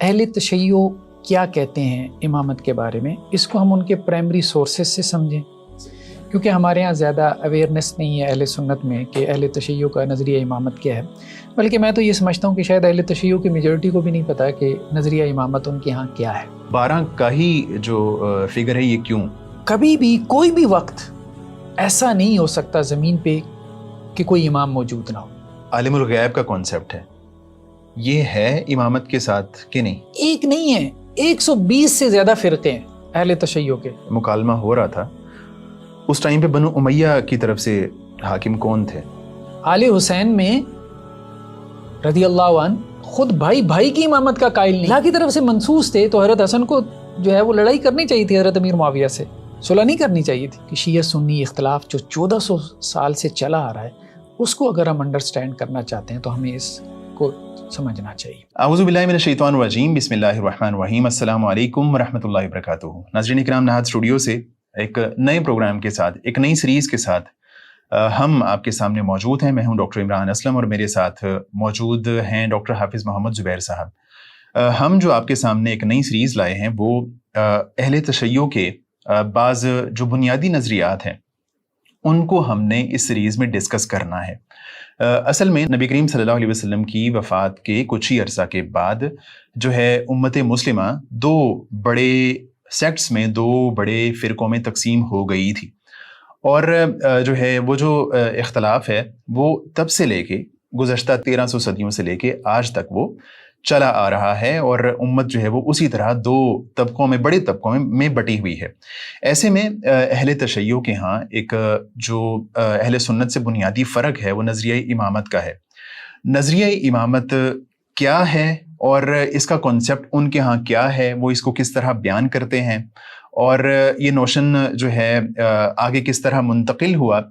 اہل تشیع کیا کہتے ہیں امامت کے بارے میں، اس کو ہم ان کے پرائمری سورسز سے سمجھیں، کیونکہ ہمارے ہاں زیادہ اویئرنیس نہیں ہے اہل سنت میں کہ اہل تشیع کا نظریہ امامت کیا ہے. بلکہ میں تو یہ سمجھتا ہوں کہ شاید اہل تشیع کی میجورٹی کو بھی نہیں پتا کہ نظریہ امامت ان کے ہاں کیا ہے. 12 کا ہی جو فگر ہے، یہ کیوں؟ کبھی بھی کوئی بھی وقت ایسا نہیں ہو سکتا زمین پہ کہ کوئی امام موجود نہ ہو. عالم الغیب کا کانسیپٹ ہے، یہ ہے امامت کے ساتھ کہ نہیں؟ ایک نہیں ہے، 120 سے زیادہ فرقے ہیں اہل تشیع کے. مکالمہ ہو رہا تھا اس ٹائم پہ، بنو امیہ کی طرف سے حاکم کون تھے؟ آل حسین میں رضی اللہ عنہ خود بھائی کی امامت کا قائل نہیں، اللہ کی طرف سے منصوص تھے، تو حضرت حسن کو جو ہے وہ لڑائی کرنی چاہیے تھی حضرت امیر معاویہ سے، صلح نہیں کرنی چاہیے تھی. کہ شیعہ سنی اختلاف جو 1400 سال سے چلا آ رہا ہے، اس کو اگر ہم انڈرسٹینڈ کرنا چاہتے ہیں تو ہمیں اس کو سمجھنا چاہیے. اعوذ باللہ من الشیطان الرجیم، بسم اللہ الرحمن الرحیم. السلام علیکم ورحمۃ اللہ وبرکاتہ. ناظرین اکرام، نہاد اسٹوڈیو سے ایک نئے پروگرام کے ساتھ، ایک نئی سیریز کے ساتھ ہم آپ کے سامنے موجود ہیں. میں ہوں ڈاکٹر عمران اسلم اور میرے ساتھ موجود ہیں ڈاکٹر حافظ محمد زبیر صاحب. ہم جو آپ کے سامنے ایک نئی سیریز لائے ہیں وہ اہل تشیع کے بعض جو بنیادی نظریات ہیں ان کو ہم نے اس سیریز میں ڈسکس کرنا ہے. اصل میں نبی کریم صلی اللہ علیہ وسلم کی وفات کے کچھ ہی عرصہ کے بعد جو ہے امت مسلمہ دو بڑے سیکٹس میں، دو بڑے فرقوں میں تقسیم ہو گئی تھی. اور جو ہے وہ جو اختلاف ہے وہ تب سے لے کے گزشتہ 1300 صدیوں سے لے کے آج تک وہ چلا آ رہا ہے، اور امت جو ہے وہ اسی طرح دو طبقوں میں، بڑے طبقوں میں بٹی ہوئی ہے. ایسے میں اہل تشیع کے ہاں ایک جو اہل سنت سے بنیادی فرق ہے وہ نظریہ امامت کا ہے. نظریہ امامت کیا ہے اور اس کا کانسیپٹ ان کے ہاں کیا ہے، وہ اس کو کس طرح بیان کرتے ہیں، اور یہ نوشن جو ہے آگے کس طرح منتقل ہوا،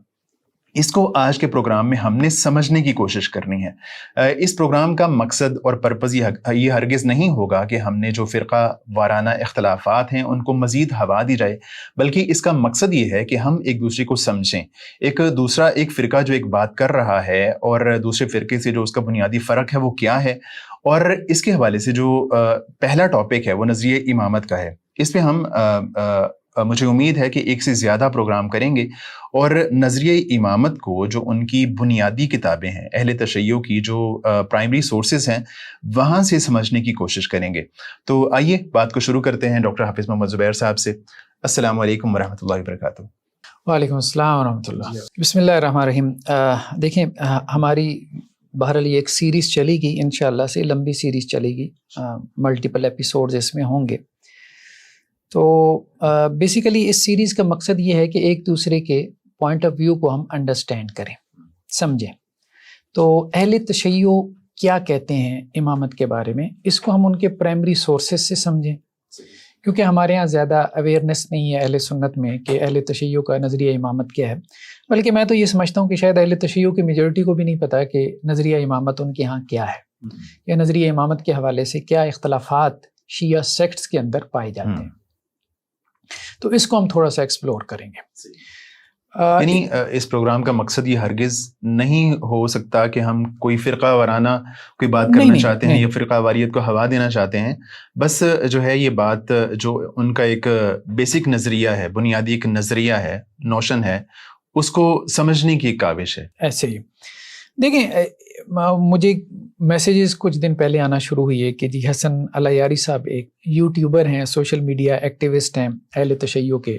اس کو آج کے پروگرام میں ہم نے سمجھنے کی کوشش کرنی ہے. اس پروگرام کا مقصد اور پرپز یہ ہرگز نہیں ہوگا کہ ہم نے جو فرقہ وارانہ اختلافات ہیں ان کو مزید ہوا دی جائے، بلکہ اس کا مقصد یہ ہے کہ ہم ایک دوسرے کو سمجھیں. ایک فرقہ جو ایک بات کر رہا ہے اور دوسرے فرقے سے جو اس کا بنیادی فرق ہے وہ کیا ہے، اور اس کے حوالے سے جو پہلا ٹاپک ہے وہ نظریہ امامت کا ہے. اس پہ ہم مجھے امید ہے کہ ایک سے زیادہ پروگرام کریں گے، اور نظریہ امامت کو جو ان کی بنیادی کتابیں ہیں، اہل تشیع کی جو پرائمری سورسز ہیں، وہاں سے سمجھنے کی کوشش کریں گے. تو آئیے بات کو شروع کرتے ہیں ڈاکٹر حافظ محمد زبیر صاحب سے. السلام علیکم ورحمۃ اللہ وبرکاتہ. وعلیکم السلام ورحمۃ اللہ. بسم اللہ الرحمن الرحیم. دیکھیں، ہماری بہرحال یہ ایک سیریز چلے گی، انشاءاللہ سے لمبی سیریز چلے گی، ملٹیپل ایپیسوڈز اس میں ہوں گے. تو بیسیکلی اس سیریز کا مقصد یہ ہے کہ ایک دوسرے کے پوائنٹ آف ویو کو ہم انڈرسٹینڈ کریں، سمجھیں. تو اہل تشیع کیا کہتے ہیں امامت کے بارے میں، اس کو ہم ان کے پرائمری سورسز سے سمجھیں، کیونکہ ہمارے ہاں زیادہ اویئرنیس نہیں ہے اہل سنت میں کہ اہل تشیع کا نظریہ امامت کیا ہے. بلکہ میں تو یہ سمجھتا ہوں کہ شاید اہل تشیع کی میجورٹی کو بھی نہیں پتا کہ نظریہ امامت ان کے ہاں کیا ہے، یا نظریہ امامت کے حوالے سے کیا اختلافات شیعہ سیکٹس کے اندر پائے جاتے ہیں. تو اس کو ہم تھوڑا سا ایکسپلور کریں گے. یعنی اس پروگرام کا مقصد یہ ہرگز نہیں ہو سکتا کہ ہم کوئی فرقہ وارانہ کوئی بات کرنا چاہتے ہیں یا فرقہ واریت کو ہوا دینا چاہتے ہیں. بس جو ہے یہ بات جو ان کا ایک بیسک نظریہ ہے، بنیادی ایک نظریہ ہے، نوشن ہے، اس کو سمجھنے کی ایک کاوش ہے. ایسے ہی دیکھیں، مجھے میسیجز کچھ دن پہلے آنا شروع ہوئی ہے کہ جی حسن العیاری صاحب ایک یوٹیوبر ہیں، سوشل میڈیا ایکٹیوسٹ ہیں اہل تشیع کے،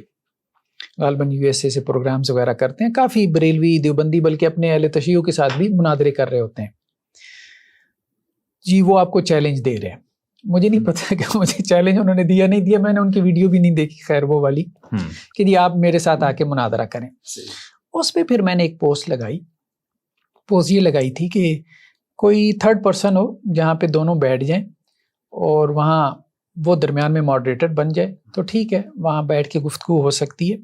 غالباً USA سے پروگرامز وغیرہ کرتے ہیں، کافی بریلوی دیوبندی بلکہ اپنے اہل تشیع کے ساتھ بھی مناظرے کر رہے ہوتے ہیں. جی وہ آپ کو چیلنج دے رہے ہیں. مجھے نہیں پتا کہ مجھے چیلنج انہوں نے دیا نہیں دیا، میں نے ان کی ویڈیو بھی نہیں دیکھی، خیر وہ والی، کہ جی آپ میرے ساتھ آ کے مناظرہ کریں. اس پہ پھر میں نے ایک پوسٹ یہ لگائی تھی کہ کوئی تھرڈ پرسن ہو جہاں پہ دونوں بیٹھ جائیں اور وہاں وہ درمیان میں ماڈریٹر بن جائے تو ٹھیک ہے، وہاں بیٹھ کے گفتگو ہو سکتی ہے.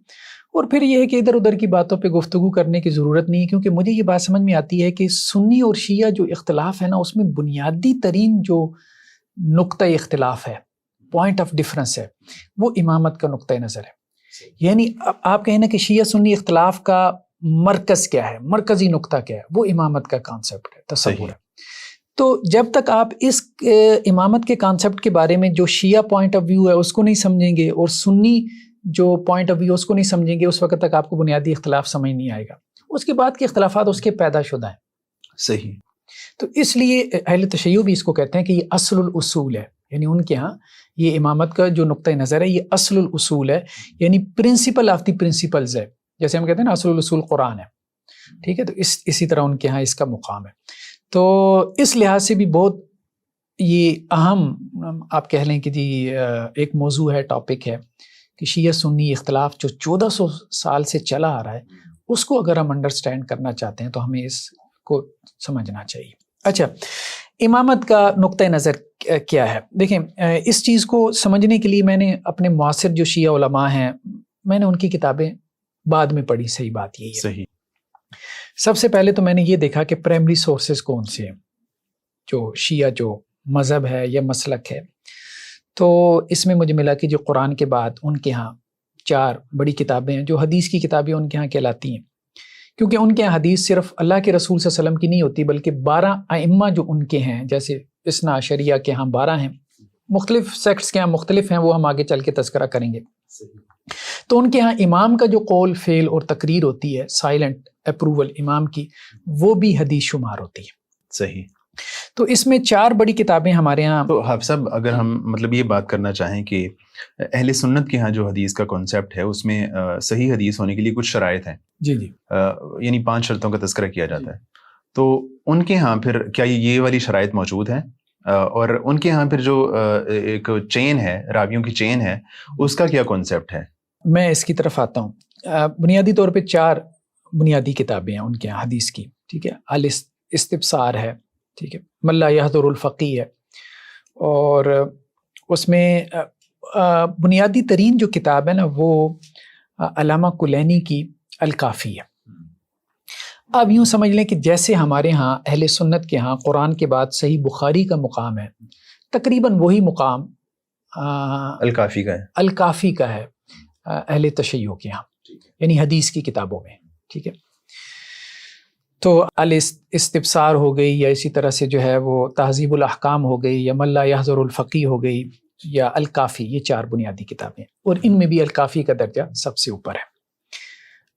اور پھر یہ ہے کہ ادھر ادھر کی باتوں پہ گفتگو کرنے کی ضرورت نہیں ہے، کیونکہ مجھے یہ بات سمجھ میں آتی ہے کہ سنی اور شیعہ جو اختلاف ہے نا، اس میں بنیادی ترین جو نقطہ اختلاف ہے، پوائنٹ آف ڈفرنس ہے، وہ امامت کا نقطہ نظر ہے. یعنی آپ کہیں نا کہ شیعہ سنی اختلاف کا مرکز کیا ہے، مرکزی نقطہ کیا ہے، وہ امامت کا کانسیپٹ ہے، تصور ہے. تو جب تک آپ اس امامت کے کانسیپٹ کے بارے میں جو شیعہ پوائنٹ آف ویو ہے اس کو نہیں سمجھیں گے اور سنی جو پوائنٹ آف ویو اس کو نہیں سمجھیں گے، اس وقت تک آپ کو بنیادی اختلاف سمجھ نہیں آئے گا. اس کے بعد کے اختلافات اس کے پیدا شدہ ہیں. صحیح. تو اس لیے اہل تشیع بھی اس کو کہتے ہیں کہ یہ اصل الاصول ہے، یعنی ان کے ہاں یہ امامت کا جو نقطۂ نظر ہے یہ اصل الاصول ہے، یعنی پرنسپل آف دی پرنسپلز ہے. جیسے ہم کہتے ہیں نا اصل الاصول قرآن ہے، ٹھیک ہے. تو اسی طرح ان کے ہاں اس کا مقام ہے. تو اس لحاظ سے بھی بہت یہ اہم آپ کہہ لیں کہ جی ایک موضوع ہے، ٹاپک ہے کہ شیعہ سنی اختلاف جو 1400 سال سے چلا آ رہا ہے، اس کو اگر ہم انڈرسٹینڈ کرنا چاہتے ہیں تو ہمیں اس کو سمجھنا چاہیے. اچھا، امامت کا نقطہ نظر کیا ہے؟ دیکھیں، اس چیز کو سمجھنے کے لیے میں نے اپنے معاصر جو شیعہ علماء ہیں میں نے ان کی کتابیں بعد میں پڑھی. صحیح بات یہی ہے. صحیح. سب سے پہلے تو میں نے یہ دیکھا کہ پرائمری سورسز کون سے ہیں جو شیعہ جو مذہب ہے یا مسلک ہے. تو اس میں مجھے ملا کہ جو قرآن کے بعد ان کے ہاں 4 بڑی کتابیں ہیں جو حدیث کی کتابیں ان کے ہاں کہلاتی ہیں، کیونکہ ان کے ہاں حدیث صرف اللہ کے رسول صلی اللہ علیہ وسلم کی نہیں ہوتی بلکہ 12 ائمہ جو ان کے ہیں، جیسے اثنا عشریہ کے ہاں 12 ہیں، مختلف سیکٹس کے ہاں مختلف ہیں، وہ ہم آگے چل کے تذکرہ کریں گے. تو ان کے ہاں امام کا جو قول فعل اور تقریر ہوتی ہے، سائلنٹ اپروول امام کی، وہ بھی حدیث شمار ہوتی ہے. صحیح. تو اس میں 4 بڑی کتابیں ہمارے ہاں. تو حافظ صاحب اگر ہم مطلب یہ بات کرنا چاہیں کہ اہل سنت کے ہاں جو حدیث کا کانسیپٹ ہے اس میں صحیح حدیث ہونے کے لیے کچھ شرائط ہیں. جی. یعنی 5 شرطوں کا تذکرہ کیا جاتا ہے. تو ان کے ہاں پھر کیا یہ والی شرائط موجود ہیں؟ اور ان کے ہاں پھر جو ایک چین ہے، راویوں کی چین ہے، اس کا کیا کانسیپٹ ہے؟ میں اس کی طرف آتا ہوں. بنیادی طور پہ 4 بنیادی کتابیں ہیں ان کے یہاں حدیث کی، ٹھیک ہے. الاستبصار ہے، ٹھیک ہے. من لا یحضر الفقیہ ہے، اور اس میں بنیادی ترین جو کتاب ہے نا وہ علامہ کلینی کی الکافی ہے. اب یوں سمجھ لیں کہ جیسے ہمارے ہاں اہل سنت کے ہاں قرآن کے بعد صحیح بخاری کا مقام ہے، تقریباً وہی مقام الکافی کا ہے اہل تشیع کے ہاں، یعنی حدیث کی کتابوں میں، ٹھیک ہے. تو الاستبصار ہو گئی، یا اسی طرح سے جو ہے وہ تہذیب الاحکام ہو گئی، یا من لا یحضر الفقیہ ہو گئی، یا الکافی. یہ 4 بنیادی کتابیں، اور ان میں بھی الکافی کا درجہ سب سے اوپر ہے.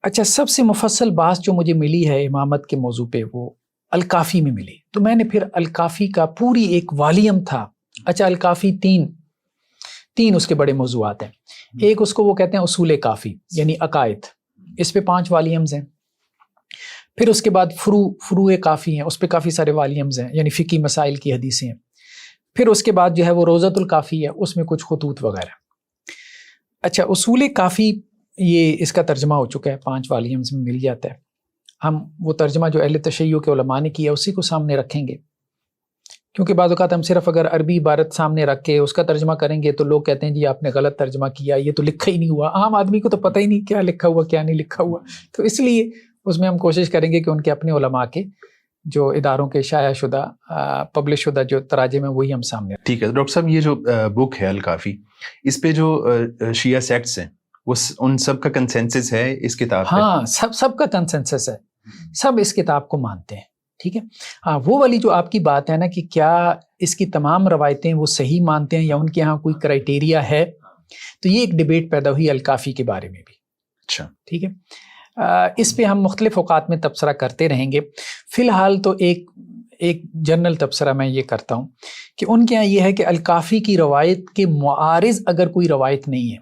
اچھا، سب سے مفصل بحث جو مجھے ملی ہے امامت کے موضوع پہ وہ الکافی میں ملی. تو میں نے پھر الکافی کا پوری ایک والیم تھا. اچھا، الکافی تین اس کے بڑے موضوعات ہیں. ایک اس کو وہ کہتے ہیں اصول کافی، یعنی عقائد، اس پہ 5 والیمز ہیں. پھر اس کے بعد فروع کافی ہیں، اس پہ کافی سارے والیمز ہیں، یعنی فقہی مسائل کی حدیثیں ہیں. پھر اس کے بعد جو ہے وہ روضۃ الکافی ہے، اس میں کچھ خطوط وغیرہ. اچھا، اصول کافی یہ اس کا ترجمہ ہو چکا ہے، 5 والیمز میں مل جاتا ہے. ہم وہ ترجمہ جو اہل تشیع کے علماء نے کیا اسی کو سامنے رکھیں گے، کیونکہ بعض اوقات ہم صرف اگر عربی عبارت سامنے رکھ کے اس کا ترجمہ کریں گے تو لوگ کہتے ہیں جی آپ نے غلط ترجمہ کیا، یہ تو لکھا ہی نہیں ہوا. عام آدمی کو تو پتہ ہی نہیں کیا لکھا ہوا کیا نہیں لکھا ہوا. تو اس لیے اس میں ہم کوشش کریں گے کہ ان کے اپنے علماء کے جو اداروں کے شائع شدہ پبلش شدہ جو تراجم ہیں وہی ہم سامنے. ٹھیک ہے ڈاکٹر صاحب، یہ جو بک ہے الکافی، اس پہ جو شیعہ سیکٹس ہیں وہ ان سب کا کنسنسس ہے اس کتاب پہ؟ ہاں، سب کا کنسنسس ہے، سب اس کتاب کو مانتے ہیں، ٹھیک ہے. ہاں، وہ والی جو آپ کی بات ہے نا کہ کیا اس کی تمام روایتیں وہ صحیح مانتے ہیں یا ان کے ہاں کوئی کرائٹیریا ہے، تو یہ ایک ڈیبیٹ پیدا ہوئی الکافی کے بارے میں بھی. اچھا، ٹھیک ہے. اس پہ ہم مختلف اوقات میں تبصرہ کرتے رہیں گے. فی الحال تو ایک جنرل تبصرہ میں یہ کرتا ہوں کہ ان کے یہاں یہ ہے کہ الکافی کی روایت کے معارض اگر کوئی روایت نہیں ہے،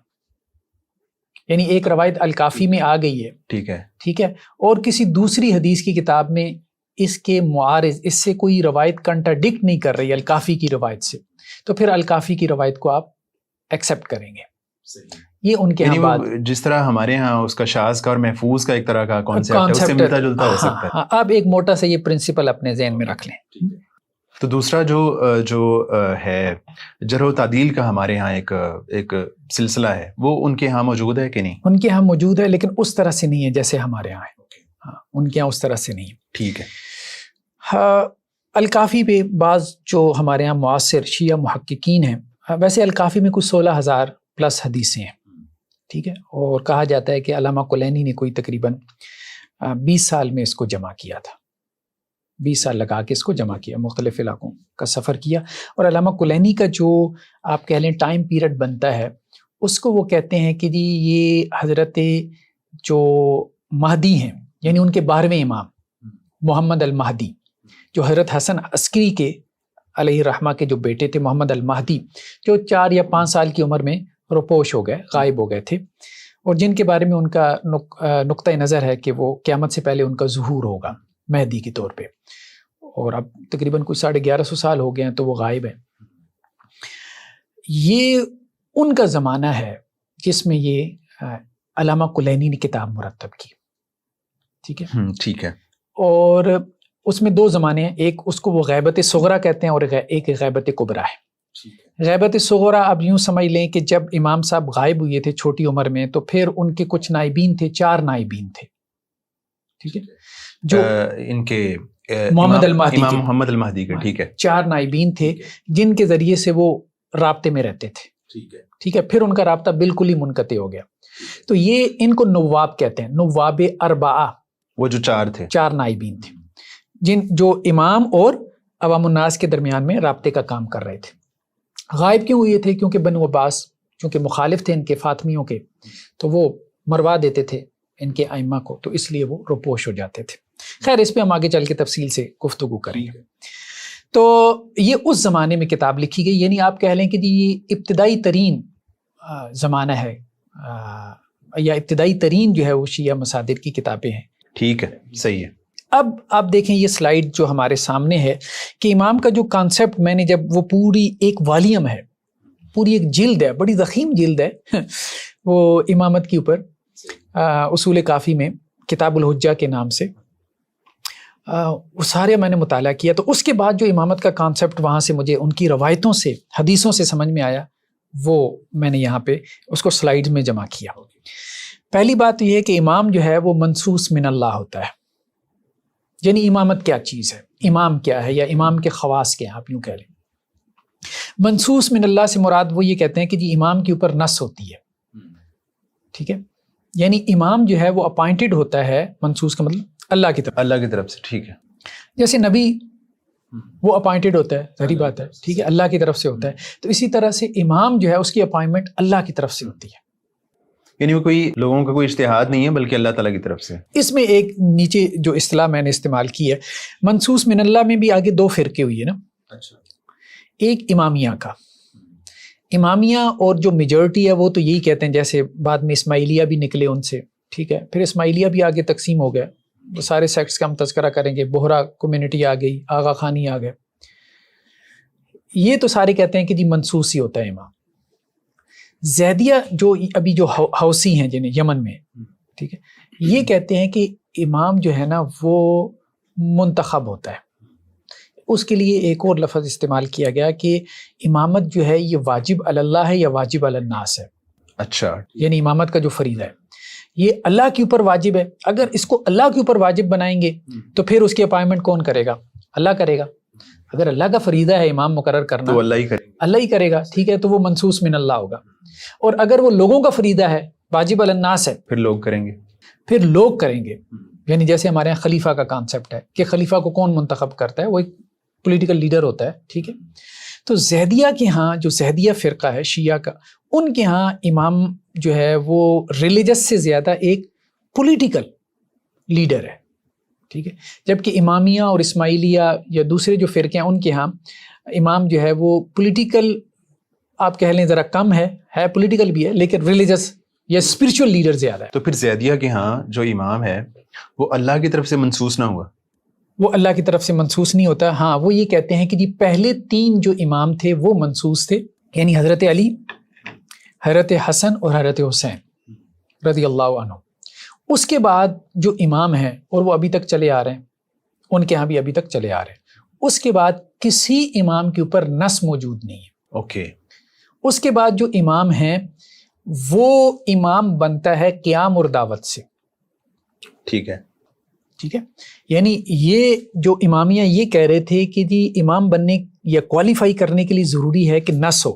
یعنی ایک روایت الکافی میں آ گئی ہے، ٹھیک ہے، اور کسی دوسری حدیث کی کتاب میں اس کے معارض، اس سے کوئی روایت کنٹراڈکٹ نہیں کر رہی الکافی کی روایت سے، تو پھر الکافی کی روایت کو آپ ایکسیپٹ کریں گے. یہ ان کے یعنی جس طرح ہمارے ہاں اس کا شاذ کا اور محفوظ کا ایک طرح کا کانسیپٹ ہے، اس سے ملتا جلتا ہو سکتا ہے. آپ ایک موٹا سا یہ پرنسپل اپنے ذہن میں رکھ لیں. تو دوسرا جو ہے جرح و تعدیل کا ہمارے ہاں ایک سلسلہ ہے، وہ ان کے ہاں موجود ہے کہ نہیں؟ ان کے ہاں موجود ہے، لیکن اس طرح سے نہیں ہے جیسے ہمارے ہاں ہے. ہاں، ان کے ہاں اس طرح سے نہیں ہے. ٹھیک ہے. ہاں، الکافی پہ بعض جو ہمارے ہاں معاصر شیعہ محققین ہیں، ویسے الکافی میں کچھ 16,000 پلس حدیثیں ہیں، ٹھیک ہے، اور کہا جاتا ہے کہ علامہ کلینی نے کوئی تقریباً 20 سال میں اس کو جمع کیا تھا. 20 سال لگا کے اس کو جمع کیا، مختلف علاقوں کا سفر کیا. اور علامہ کلینی کا جو آپ کہہ لیں ٹائم پیریڈ بنتا ہے اس کو وہ کہتے ہیں کہ جی یہ حضرت جو مہدی ہیں یعنی ان کے 12ویں امام محمد المہدی، جو حضرت حسن عسکری کے علیہ الرحمہ کے جو بیٹے تھے محمد المہدی، جو 4 یا 5 سال کی عمر میں روپوش ہو گئے، غائب ہو گئے تھے، اور جن کے بارے میں ان کا نقطہ نظر ہے کہ وہ قیامت سے پہلے ان کا ظہور ہوگا مہدی کے طور پہ. اور اب تقریباً کوئی 1150 سال ہو گئے ہیں تو وہ غائب ہیں. یہ ان کا زمانہ ہے جس میں یہ علامہ کلینی نے کتاب مرتب کی. ٹھیک ہے، ٹھیک ہے. اور اس میں 2 زمانے ہیں، ایک اس کو وہ غیبت صغرا کہتے ہیں اور ایک غیبت کبرا ہے. غیبت صغرا اب یوں سمجھ لیں کہ جب امام صاحب غائب ہوئے تھے چھوٹی عمر میں تو پھر ان کے کچھ نائبین تھے، 4 نائبین تھے. ٹھیک ہے، جو ان کے محمد المہدی امام محمد المہدی کے، ٹھیک ہے، 4 نائبین تھے جن کے ذریعے سے وہ رابطے میں رہتے تھے. ٹھیک ہے، پھر ان کا رابطہ بالکل ہی منقطع ہو گیا. تو یہ ان کو نواب کہتے ہیں، نواب اربعہ. وہ جو 4 تھے، 4 نائبین تھے جو امام اور عوام الناس کے درمیان میں رابطے کا کام کر رہے تھے. غائب کیوں ہوئے تھے؟ کیونکہ بنو عباس چونکہ مخالف تھے ان کے فاطمیوں کے، تو وہ مروا دیتے تھے ان کے ائمہ کو، تو اس لیے وہ روپوش ہو جاتے تھے. خیر اس پہ ہم آگے چل کے تفصیل سے گفتگو کریں گے. تو یہ اس زمانے میں کتاب لکھی گئی، یعنی آپ کہہ لیں کہ یہ ابتدائی ترین زمانہ ہے یا ابتدائی ترین جو ہے وہ شیعہ مصادر کی کتابیں ہیں. ٹھیک ہے، صحیح ہے. اب آپ دیکھیں یہ سلائیڈ جو ہمارے سامنے ہے کہ امام کا جو کانسیپٹ میں نے جب وہ پوری ایک والیوم ہے، پوری ایک جلد ہے، بڑی ضخیم جلد ہے وہ امامت کے اوپر، اصول کافی میں کتاب الحجہ کے نام سے، وہ سارے میں نے مطالعہ کیا. تو اس کے بعد جو امامت کا کانسیپٹ وہاں سے مجھے ان کی روایتوں سے، حدیثوں سے سمجھ میں آیا، وہ میں نے یہاں پہ اس کو سلائیڈ میں جمع کیا. پہلی بات یہ ہے کہ امام جو ہے وہ منصوص من اللہ ہوتا ہے. یعنی امامت کیا چیز ہے، امام کیا ہے، یا امام کے خواص کیا ہیں، آپ یوں کہہ لیں. منصوص من اللہ سے مراد وہ یہ کہتے ہیں کہ جی امام کے اوپر نص ہوتی ہے. ٹھیک ہے، یعنی امام جو ہے وہ اپائنٹڈ ہوتا ہے، منصوص کا مطلب اللہ کی طرف سے. ٹھیک ہے، جیسے نبی وہ اپائنٹڈ ہوتا ہے، ظاہری بات ہے، ٹھیک ہے، اللہ کی طرف سے ہوتا ہے. تو اسی طرح سے امام جو ہے اس کی اپائنٹمنٹ اللہ کی طرف سے ہوتی ہے. یعنی وہ کوئی لوگوں کا کوئی اجتہاد نہیں ہے بلکہ اللہ تعالیٰ کی طرف سے. اس میں ایک نیچے جو اصطلاح میں نے استعمال کی ہے، منصوص من اللہ میں بھی آگے 2 فرقے ہوئی ہے نا. ایک امامیہ کا، امامیہ اور جو میجورٹی ہے وہ تو یہی کہتے ہیں، جیسے بعد میں اسماعیلیہ بھی نکلے ان سے. ٹھیک ہے، پھر اسماعیلیہ بھی آگے تقسیم ہو گیا، وہ سارے سیکٹس کا ہم تذکرہ کریں گے. بہرا کمیونٹی آ گئی، آغا خانی آ گئے. یہ تو سارے کہتے ہیں کہ جی منصوص ہی ہوتا ہے امام. زیدیہ جو ابھی جو حوثی ہیں جنہیں یمن میں، ٹھیک ہے، یہ کہتے ہیں کہ امام جو ہے نا وہ منتخب ہوتا ہے. اس کے لیے ایک اور لفظ استعمال کیا گیا کہ امامت جو ہے یہ واجب علی اللہ ہے یا واجب علی الناس ہے. اچھا، یعنی امامت کا جو فریضہ ہے یہ اللہ کے اوپر واجب ہے. اگر اس کو اللہ کے اوپر واجب بنائیں گے تو پھر اس کی اپائنٹمنٹ کون کرے گا؟ اللہ کرے گا. اگر اللہ کا فریضہ ہے امام مقرر کرنا تو اللہ ہی کرے گا. ٹھیک ہے، تو وہ منصوص من اللہ ہوگا. اور اگر وہ لوگوں کا فریضہ ہے، واجب علی الناس ہے، پھر لوگ کریں گے. یعنی جیسے ہمارے یہاں خلیفہ کا کانسیپٹ ہے کہ خلیفہ کو کون منتخب کرتا ہے؟ وہ ایک پولیٹیکل لیڈر ہوتا ہے. ٹھیک ہے، تو زیدیہ کے ہاں جو زیدیہ فرقہ ہے شیعہ کا، ان کے ہاں امام جو ہے وہ ریلیجس سے زیادہ ایک پولیٹیکل لیڈر ہے. ٹھیک ہے، جبکہ امامیہ اور اسماعیلیہ یا دوسرے جو فرقے ہیں ان کے ہاں امام جو ہے وہ پولیٹیکل، آپ کہہ لیں ذرا کم ہے پولیٹیکل بھی ہے، لیکن ریلیجس یا اسپرچول لیڈر زیادہ ہے. تو پھر زیدیہ کے ہاں جو امام ہے وہ اللہ کی طرف سے منصوص نہ ہوا؟ وہ اللہ کی طرف سے منصوص نہیں ہوتا. ہاں، وہ یہ کہتے ہیں کہ جی پہلے 3 جو امام تھے وہ منصوص تھے، یعنی حضرت علی، حضرت حسن اور حضرت حسین رضی اللہ عنہ. اس کے بعد جو امام ہیں اور وہ ابھی تک چلے آ رہے ہیں، ان کے ہاں بھی ابھی تک چلے آ رہے ہیں، اس کے بعد کسی امام کے اوپر نص موجود نہیں ہے. اوکے. اس کے بعد جو امام ہیں وہ امام بنتا ہے قیام اور دعوت سے. ٹھیک ہے، یعنی یہ جو امامیہ یہ کہہ رہے تھے کہ جی امام بننے یا کوالیفائی کرنے کے لیے ضروری ہے کہ نص ہو،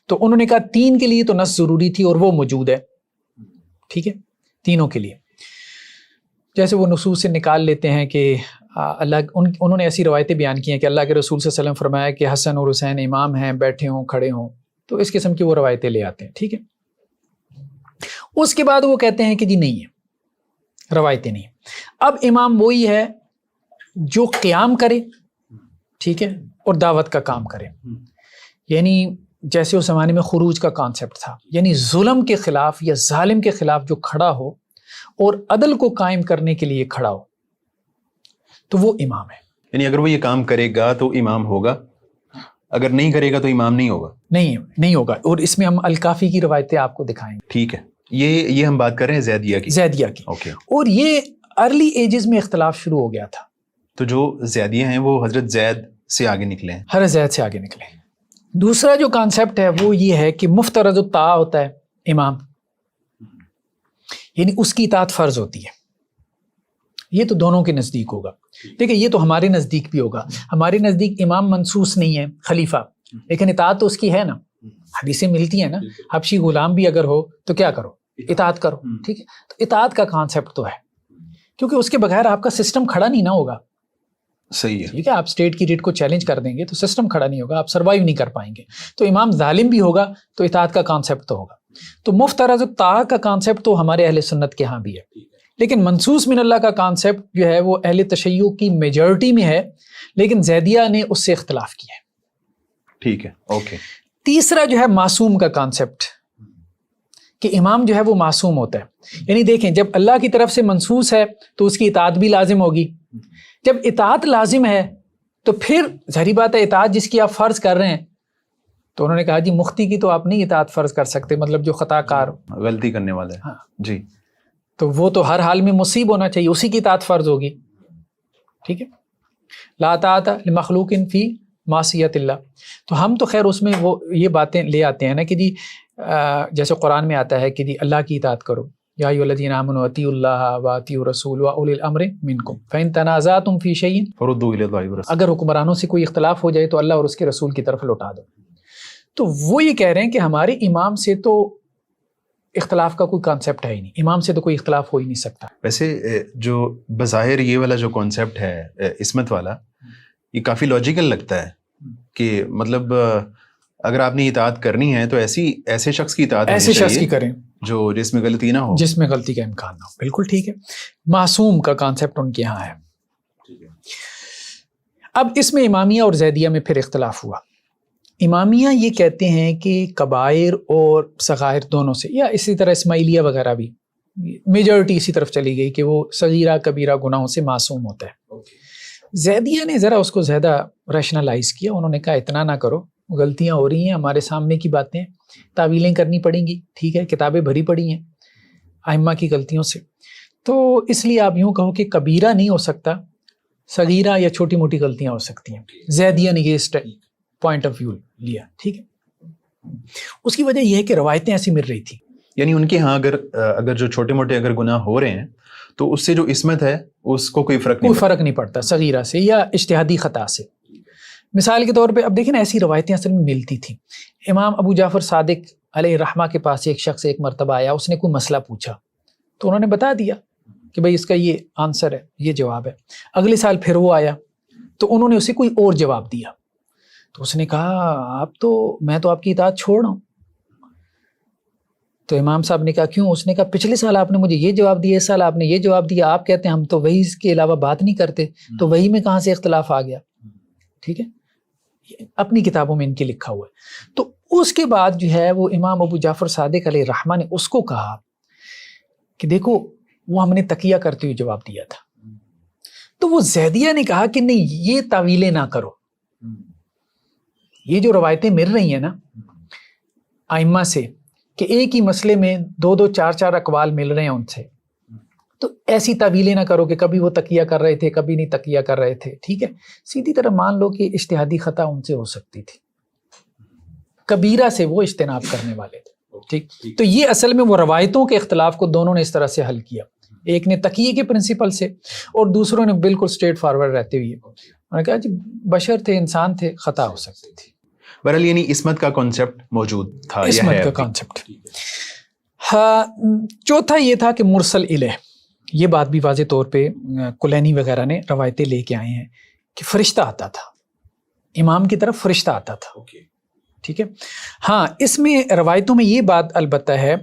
تو انہوں نے کہا 3 کے لیے تو نص ضروری تھی اور وہ موجود ہے. ٹھیک ہے، تینوں کے لیے. جیسے وہ نصوص سے نکال لیتے ہیں کہ انہوں نے ایسی روایتیں بیان کی ہیں کہ اللہ کے رسول صلی اللہ علیہ وسلم فرمایا کہ حسن اور حسین امام ہیں، بیٹھے ہوں کھڑے ہوں، تو اس قسم کی وہ روایتیں لے آتے ہیں. ٹھیک ہے، اس کے بعد وہ کہتے ہیں کہ جی نہیں ہے، روایتیں نہیں. اب امام وہی ہے جو قیام کرے، ٹھیک ہے، اور دعوت کا کام کرے. یعنی جیسے اس زمانے میں خروج کا کانسیپٹ تھا، یعنی ظلم کے خلاف یا ظالم کے خلاف جو کھڑا ہو اور عدل کو قائم کرنے کے لیے کھڑا ہو تو وہ امام ہے. یعنی اگر وہ یہ کام کرے گا تو امام ہوگا، اگر نہیں کرے گا تو امام نہیں ہوگا. نہیں ہوگا. اور اس میں ہم الکافی کی روایتیں آپ کو دکھائیں گے. ٹھیک ہے، یہ ہم بات کر رہے ہیں زیدیہ کی. اوکے. اور یہ ارلی ایجز میں اختلاف شروع ہو گیا تھا. تو جو زیدیہ ہیں وہ حضرت زید سے آگے نکلے ہیں. حضرت زید سے آگے نکلے ہیں. دوسرا جو کانسیپٹ ہے وہ یہ ہے کہ مفترض الطاعہ ہوتا ہے امام، یعنی اس کی اطاعت فرض ہوتی ہے. یہ تو دونوں کے نزدیک ہوگا. دیکھیں یہ تو ہمارے نزدیک بھی ہوگا. ہمارے نزدیک امام منصوص نہیں ہے، خلیفہ، لیکن اطاعت تو اس کی ہے نا. حدیثیں ملتی ہیں نا، حبشی غلام بھی اگر ہو تو کیا کرو، اطاعت کرو. ٹھیک ہے، تو اطاعت کا کانسیپٹ تو ہے، کیونکہ اس کے بغیر آپ کا سسٹم کھڑا نہیں نہ ہوگا. صحیح ہے. ٹھیک ہے، آپ اسٹیٹ کی ریٹ کو چیلنج کر دیں گے تو سسٹم کھڑا نہیں ہوگا، آپ سروائیو نہیں کر پائیں گے. تو امام ظالم بھی ہوگا تو اطاعت کا کانسیپٹ تو ہوگا. تو مفترض الطاعہ کا کانسیپٹ تو ہمارے اہل سنت کے ہاں بھی ہے، لیکن منصوص من اللہ کا کانسیپٹ جو ہے وہ اہل تشیع کی میجورٹی میں ہے، لیکن زیدیہ نے اس سے اختلاف کیا ہے. ٹھیک ہے، اوکے. تیسرا جو ہے معصوم کا کانسیپٹ، کہ امام جو ہے وہ معصوم ہوتا ہے. یعنی دیکھیں جب اللہ کی طرف سے منصوص ہے تو اس کی اطاعت بھی لازم ہوگی. جب اطاعت لازم ہے تو پھر ظاہری بات ہے اطاعت جس کی آپ فرض کر رہے ہیں، تو انہوں نے کہا جی مفتی کی تو آپ نہیں اطاعت فرض کر سکتے، مطلب جو خطا کار غلطی کرنے والا ہے. ہاں جی، تو وہ تو ہر حال میں مصیب ہونا چاہیے، اسی کی اطاعت فرض ہوگی. ٹھیک ہے، لا طاعۃ لمخلوق فی معصیت اللہ. تو ہم تو خیر اس میں وہ یہ باتیں لے آتے ہیں نا کہ جی جیسے قرآن میں آتا ہے کہ جی اللہ کی اطاعت کرو، یا ایھا الذین آمنوا اطیعوا اللہ واطیعوا الرسول واولی الامر منکم فإن تنازعتم فی شیء فردوہ الی اللہ والرسول. اگر حکمرانوں سے کوئی اختلاف ہو جائے تو اللہ اور اس کے رسول کی طرف لوٹا دو. تو وہ یہ کہہ رہے ہیں کہ ہمارے امام سے تو اختلاف کا کوئی کانسیپٹ ہے ہی نہیں، امام سے تو کوئی اختلاف ہو ہی نہیں سکتا. ویسے جو بظاہر یہ والا جو کانسیپٹ ہے عصمت والا، یہ کافی لاجیکل لگتا ہے کہ مطلب اگر آپ نے اطاعت کرنی ہے تو ایسے شخص کی اطاعت ایسے شخص کی کریں جو جس میں غلطی نہ ہو، جس میں غلطی کا امکان نہ ہو. بالکل ٹھیک ہے. معصوم کا کانسیپٹ ان کے یہاں ہے. اب اس میں امامیہ اور زیدیہ میں پھر اختلاف ہوا. امامیہ یہ کہتے ہیں کہ کبائر اور صغائر دونوں سے، یا اسی طرح اسماعیلیہ وغیرہ بھی میجورٹی اسی طرف چلی گئی کہ وہ صغیرہ کبیرہ گناہوں سے معصوم ہوتا ہے. زیدیہ نے ذرا اس کو زیادہ ریشنلائز کیا. انہوں نے کہا اتنا نہ کرو، غلطیاں ہو رہی ہیں، ہمارے سامنے کی باتیں، تعویلیں کرنی پڑیں گی. ٹھیک ہے، کتابیں بھری پڑی ہیں ائمہ کی غلطیوں سے، تو اس لیے آپ یوں کہو کہ کبیرہ نہیں ہو سکتا، صغیرہ یا چھوٹی موٹی غلطیاں ہو سکتی ہیں. زیدیہ نے یہ پوائنٹ آف ویو لیا. ٹھیک ہے، اس کی وجہ یہ ہے کہ روایتیں ایسی مل رہی تھی. یعنی ان کے ہاں اگر جو چھوٹے موٹے اگر گناہ ہو رہے ہیں تو اس سے جو عصمت ہے اس کو کوئی فرق نہیں پڑتا صغیرہ سے یا اجتہادی خطا سے. مثال کے طور پہ اب دیکھیں نا، ایسی روایتیں اصل میں ملتی تھیں. امام ابو جعفر صادق علیہ الرحمہ کے پاس ایک شخص ایک مرتبہ آیا، اس نے کوئی مسئلہ پوچھا تو انہوں نے بتا دیا کہ بھائی اس کا یہ آنسر ہے، یہ جواب ہے. اگلے سال پھر وہ آیا تو انہوں نے اسے کوئی اور جواب دیا، تو اس نے کہا میں تو آپ کی اطاعت چھوڑ رہا ہوں. تو امام صاحب نے کہا کیوں؟ اس نے کہا پچھلے سال آپ نے مجھے یہ جواب دیا، اس سال آپ نے یہ جواب دیا، آپ کہتے ہیں ہم تو وحی کے علاوہ بات نہیں کرتے، تو وحی میں کہاں سے اختلاف آ گیا؟ ٹھیک ہے، اپنی کتابوں میں ان کے لکھا ہوا ہے. تو اس کے بعد جو ہے وہ امام ابو جعفر صادق علیہ الرحمہ نے اس کو کہا کہ دیکھو وہ ہم نے تقیہ کرتے ہوئے جواب دیا تھا. تو وہ زیدیہ نے کہا کہ نہیں، یہ تعویلیں نہ کرو. یہ جو روایتیں مل رہی ہیں نا ائمہ سے کہ ایک ہی مسئلے میں 2 4 اقوال مل رہے ہیں ان سے، تو ایسی تعویلیں نہ کرو کہ کبھی وہ تقیہ کر رہے تھے کبھی نہیں تقیہ کر رہے تھے. ٹھیک ہے، سیدھی طرح مان لو کہ اجتہادی خطا ان سے ہو سکتی تھی، کبیرہ سے وہ اجتناب کرنے والے تھے. ٹھیک، تو یہ اصل میں وہ روایتوں کے اختلاف کو دونوں نے اس طرح سے حل کیا. ایک نے تقیہ کے پرنسپل سے اور دوسروں نے بالکل اسٹریٹ فارورڈ رہتے ہوئے انہوں نے کہا جی بشر تھے، انسان تھے، خطا ہو سکتی تھی. بہرحال یعنی عصمت کا کانسیپٹ موجود تھا. عصمت کا کانسیپٹ. ہاں، چوتھا یہ تھا کہ مرسل الیہ، یہ بات بھی واضح طور پہ کلینی وغیرہ نے روایتیں لے کے آئے ہیں کہ فرشتہ آتا تھا، امام کی طرف فرشتہ آتا تھا. ٹھیک ہے. ہاں اس میں روایتوں میں یہ بات البتہ ہے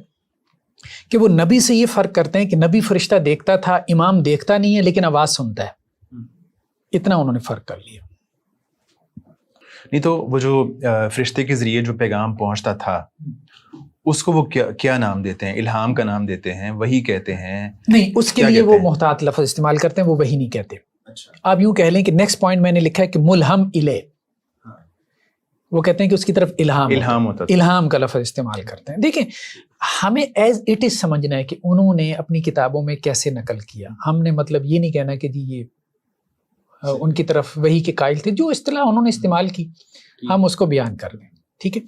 کہ وہ نبی سے یہ فرق کرتے ہیں کہ نبی فرشتہ دیکھتا تھا، امام دیکھتا نہیں ہے لیکن آواز سنتا ہے. اتنا انہوں نے فرق کر لیا. نہیں تو وہ جو فرشتے کے ذریعے جو پیغام پہنچتا تھا اس کو وہ کیا نام دیتے ہیں؟ الہام کا نام دیتے ہیں، وحی کہتے ہیں؟ نہیں، اس کے لیے وہ محتاط لفظ استعمال کرتے ہیں، وہ وحی نہیں کہتے. آپ یوں کہہ لیں کہ نیکسٹ پوائنٹ میں نے لکھا ہے کہ ملہم الیہ، وہ کہتے ہیں کہ اس کی طرف الہام ہوتا ہے، الہام کا لفظ استعمال کرتے ہیں. دیکھیں ہمیں ایز اٹ از سمجھنا ہے کہ انہوں نے اپنی کتابوں میں کیسے نقل کیا. ہم نے مطلب یہ نہیں کہنا کہ جی یہ ان کی طرف وحی کے قائل تھے، جو اصطلاح انہوں نے استعمال کی ہم اس کو بیان کر لیں. ٹھیک ہے،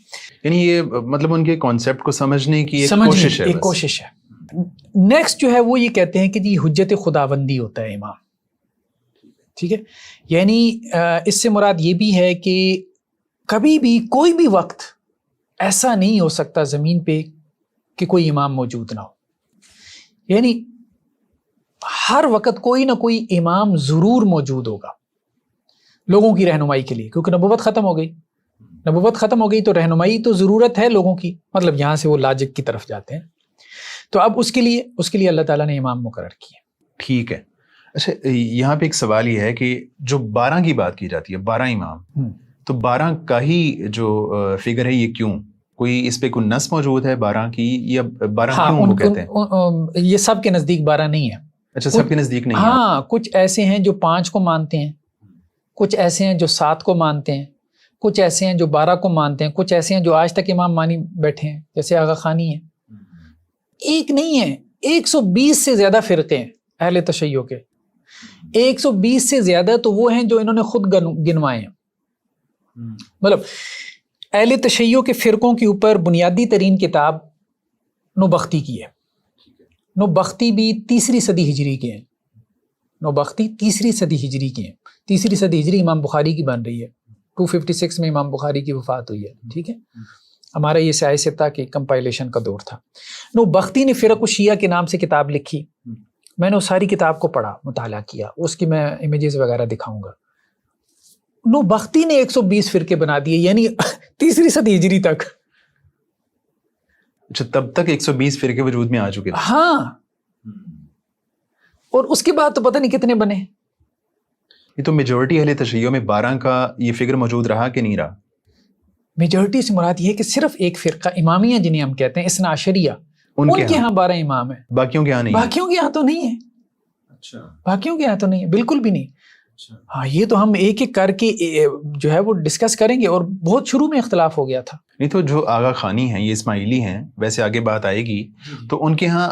یعنی یہ مطلب ان کے کانسیپٹ کو سمجھنے کی ایک کوشش ہے. نیکسٹ جو ہے وہ یہ کہتے ہیں کہ جی حجت خداوندی ہوتا ہے امام. ٹھیک ہے، یعنی اس سے مراد یہ بھی ہے کہ کبھی بھی کوئی بھی وقت ایسا نہیں ہو سکتا زمین پہ کہ کوئی امام موجود نہ ہو. یعنی ہر وقت کوئی نہ کوئی امام ضرور موجود ہوگا لوگوں کی رہنمائی کے لیے، کیونکہ نبوت ختم ہو گئی. نبوت ختم ہو گئی تو رہنمائی تو ضرورت ہے لوگوں کی، مطلب یہاں سے وہ لاجک کی طرف جاتے ہیں. تو اب اس کے لیے اللہ تعالیٰ نے امام مقرر کیے. ٹھیک ہے. اچھا یہاں پہ ایک سوال یہ ہے کہ جو 12 کی بات کی جاتی ہے، 12 امام، تو 12 کا ہی جو فگر ہے یہ کیوں؟ کوئی اس پہ کوئی نص موجود ہے 12 کی یا 12 کیوں وہ کہتے ہیں؟ یہ سب کے نزدیک 12 نہیں ہے. اچھا سب کے نزدیک نہیں ہے. ہاں کچھ ایسے ہیں جو 5 کو مانتے ہیں، کچھ ایسے ہیں جو 7 کو مانتے ہیں، کچھ ایسے ہیں جو 12 کو مانتے ہیں، کچھ ایسے ہیں جو آج تک امام مانی بیٹھے ہیں جیسے آغا خانی ہے. ایک نہیں ہے، 120 سے زیادہ فرقے ہیں اہل تشیع کے. 120 سے زیادہ تو وہ ہیں جو انہوں نے خود گنوائے ہیں. مطلب اہل تشیع کے فرقوں کے اوپر بنیادی ترین کتاب نوبختی کی ہے. نوبختی بھی 3 صدی ہجری کے ہیں. نوبختی 3 صدی ہجری کے ہیں. 3 صدی ہجری امام بخاری کی بن رہی ہے. 256 میں امام بخاری کی وفات ہوئی ہے. ٹھیک ہے، ہمارا یہ سیاہ ستہ کی کمپائلیشن کا دور تھا. نوبختی نے فرق الشیعہ کے نام سے کتاب لکھی. میں نے اس ساری کتاب کو پڑھا، مطالعہ کیا، اس کی میں امیجز وغیرہ دکھاؤں گا. نوبختی نے 120 فرقے بنا دیے، یعنی 3 صدی ہجری تک. اچھا تب تک 120 فرقے وجود میں آ چکے تھے. ہاں، اور اس کے بعد تو پتہ نہیں کتنے بنے. یہ تو میجورٹی اہل تشیع میں 12 کا یہ فگر موجود رہا کہ نہیں رہا؟ میجورٹی سے مراد یہ ہے کہ صرف ایک فرقہ امامیہ جنہیں ہم کہتے ہیں، اثنا عشریہ، ان کے ہاں 12 امام ہیں، باقیوں کے ہاں نہیں. باقیوں کے یہاں تو نہیں ہے. اچھا باقیوں کے یہاں تو نہیں ہے، بالکل بھی نہیں. ہاں یہ تو ہم ایک ایک کر کے جو ہے وہ ڈسکس کریں گے، اور بہت شروع میں اختلاف ہو گیا تھا. نہیں تو جو آغا خانی ہیں یہ اسماعیلی ہیں، ویسے آگے بات آئے گی، تو ان کے ہاں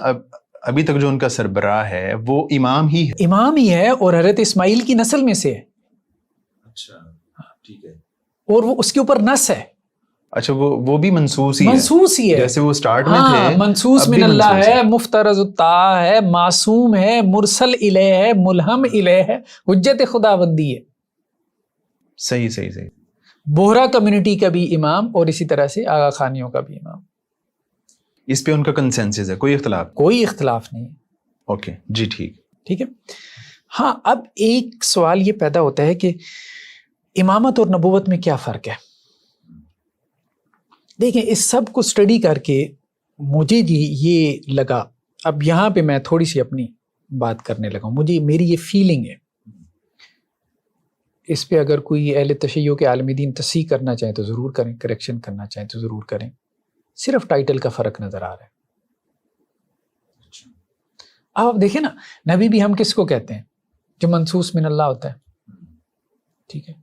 ابھی تک جو ان کا سربراہ ہے وہ امام ہی ہے. امام ہی ہے اور حضرت اسماعیل کی نسل میں سے ہے. اچھا ٹھیک ہے. اور وہ اس کے اوپر نص ہے. اچھا وہ بھی منصوص ہی ہے، جیسے وہ سٹارٹ میں تھے. منصوص من اللہ ہے، مفترض الطاعہ ہے، معصوم ہے، مرسل الیہ ہے، ملہم الیہ ہے، حجت خداوندی ہے. صحیح. بوہرا کمیونٹی کا بھی امام اور اسی طرح سے آغا خانیوں کا بھی امام. اس پہ ان کا کنسنسس ہے، کوئی اختلاف نہیں. اوکے جی ٹھیک ہے. ہاں اب ایک سوال یہ پیدا ہوتا ہے کہ امامت اور نبوت میں کیا فرق ہے. دیکھیں اس سب کو اسٹڈی کر کے مجھے جی یہ لگا، اب یہاں پہ میں تھوڑی سی اپنی بات کرنے لگا ہوں، میری یہ فیلنگ ہے. اس پہ اگر کوئی اہل تشیع کے عالم دین تصحیح کرنا چاہیں تو ضرور کریں، کریکشن کرنا چاہیں تو ضرور کریں. صرف ٹائٹل کا فرق نظر آ رہا ہے. اب آپ دیکھیں نا، نبی بھی ہم کس کو کہتے ہیں؟ جو منصوص من اللہ ہوتا ہے. ٹھیک ہے،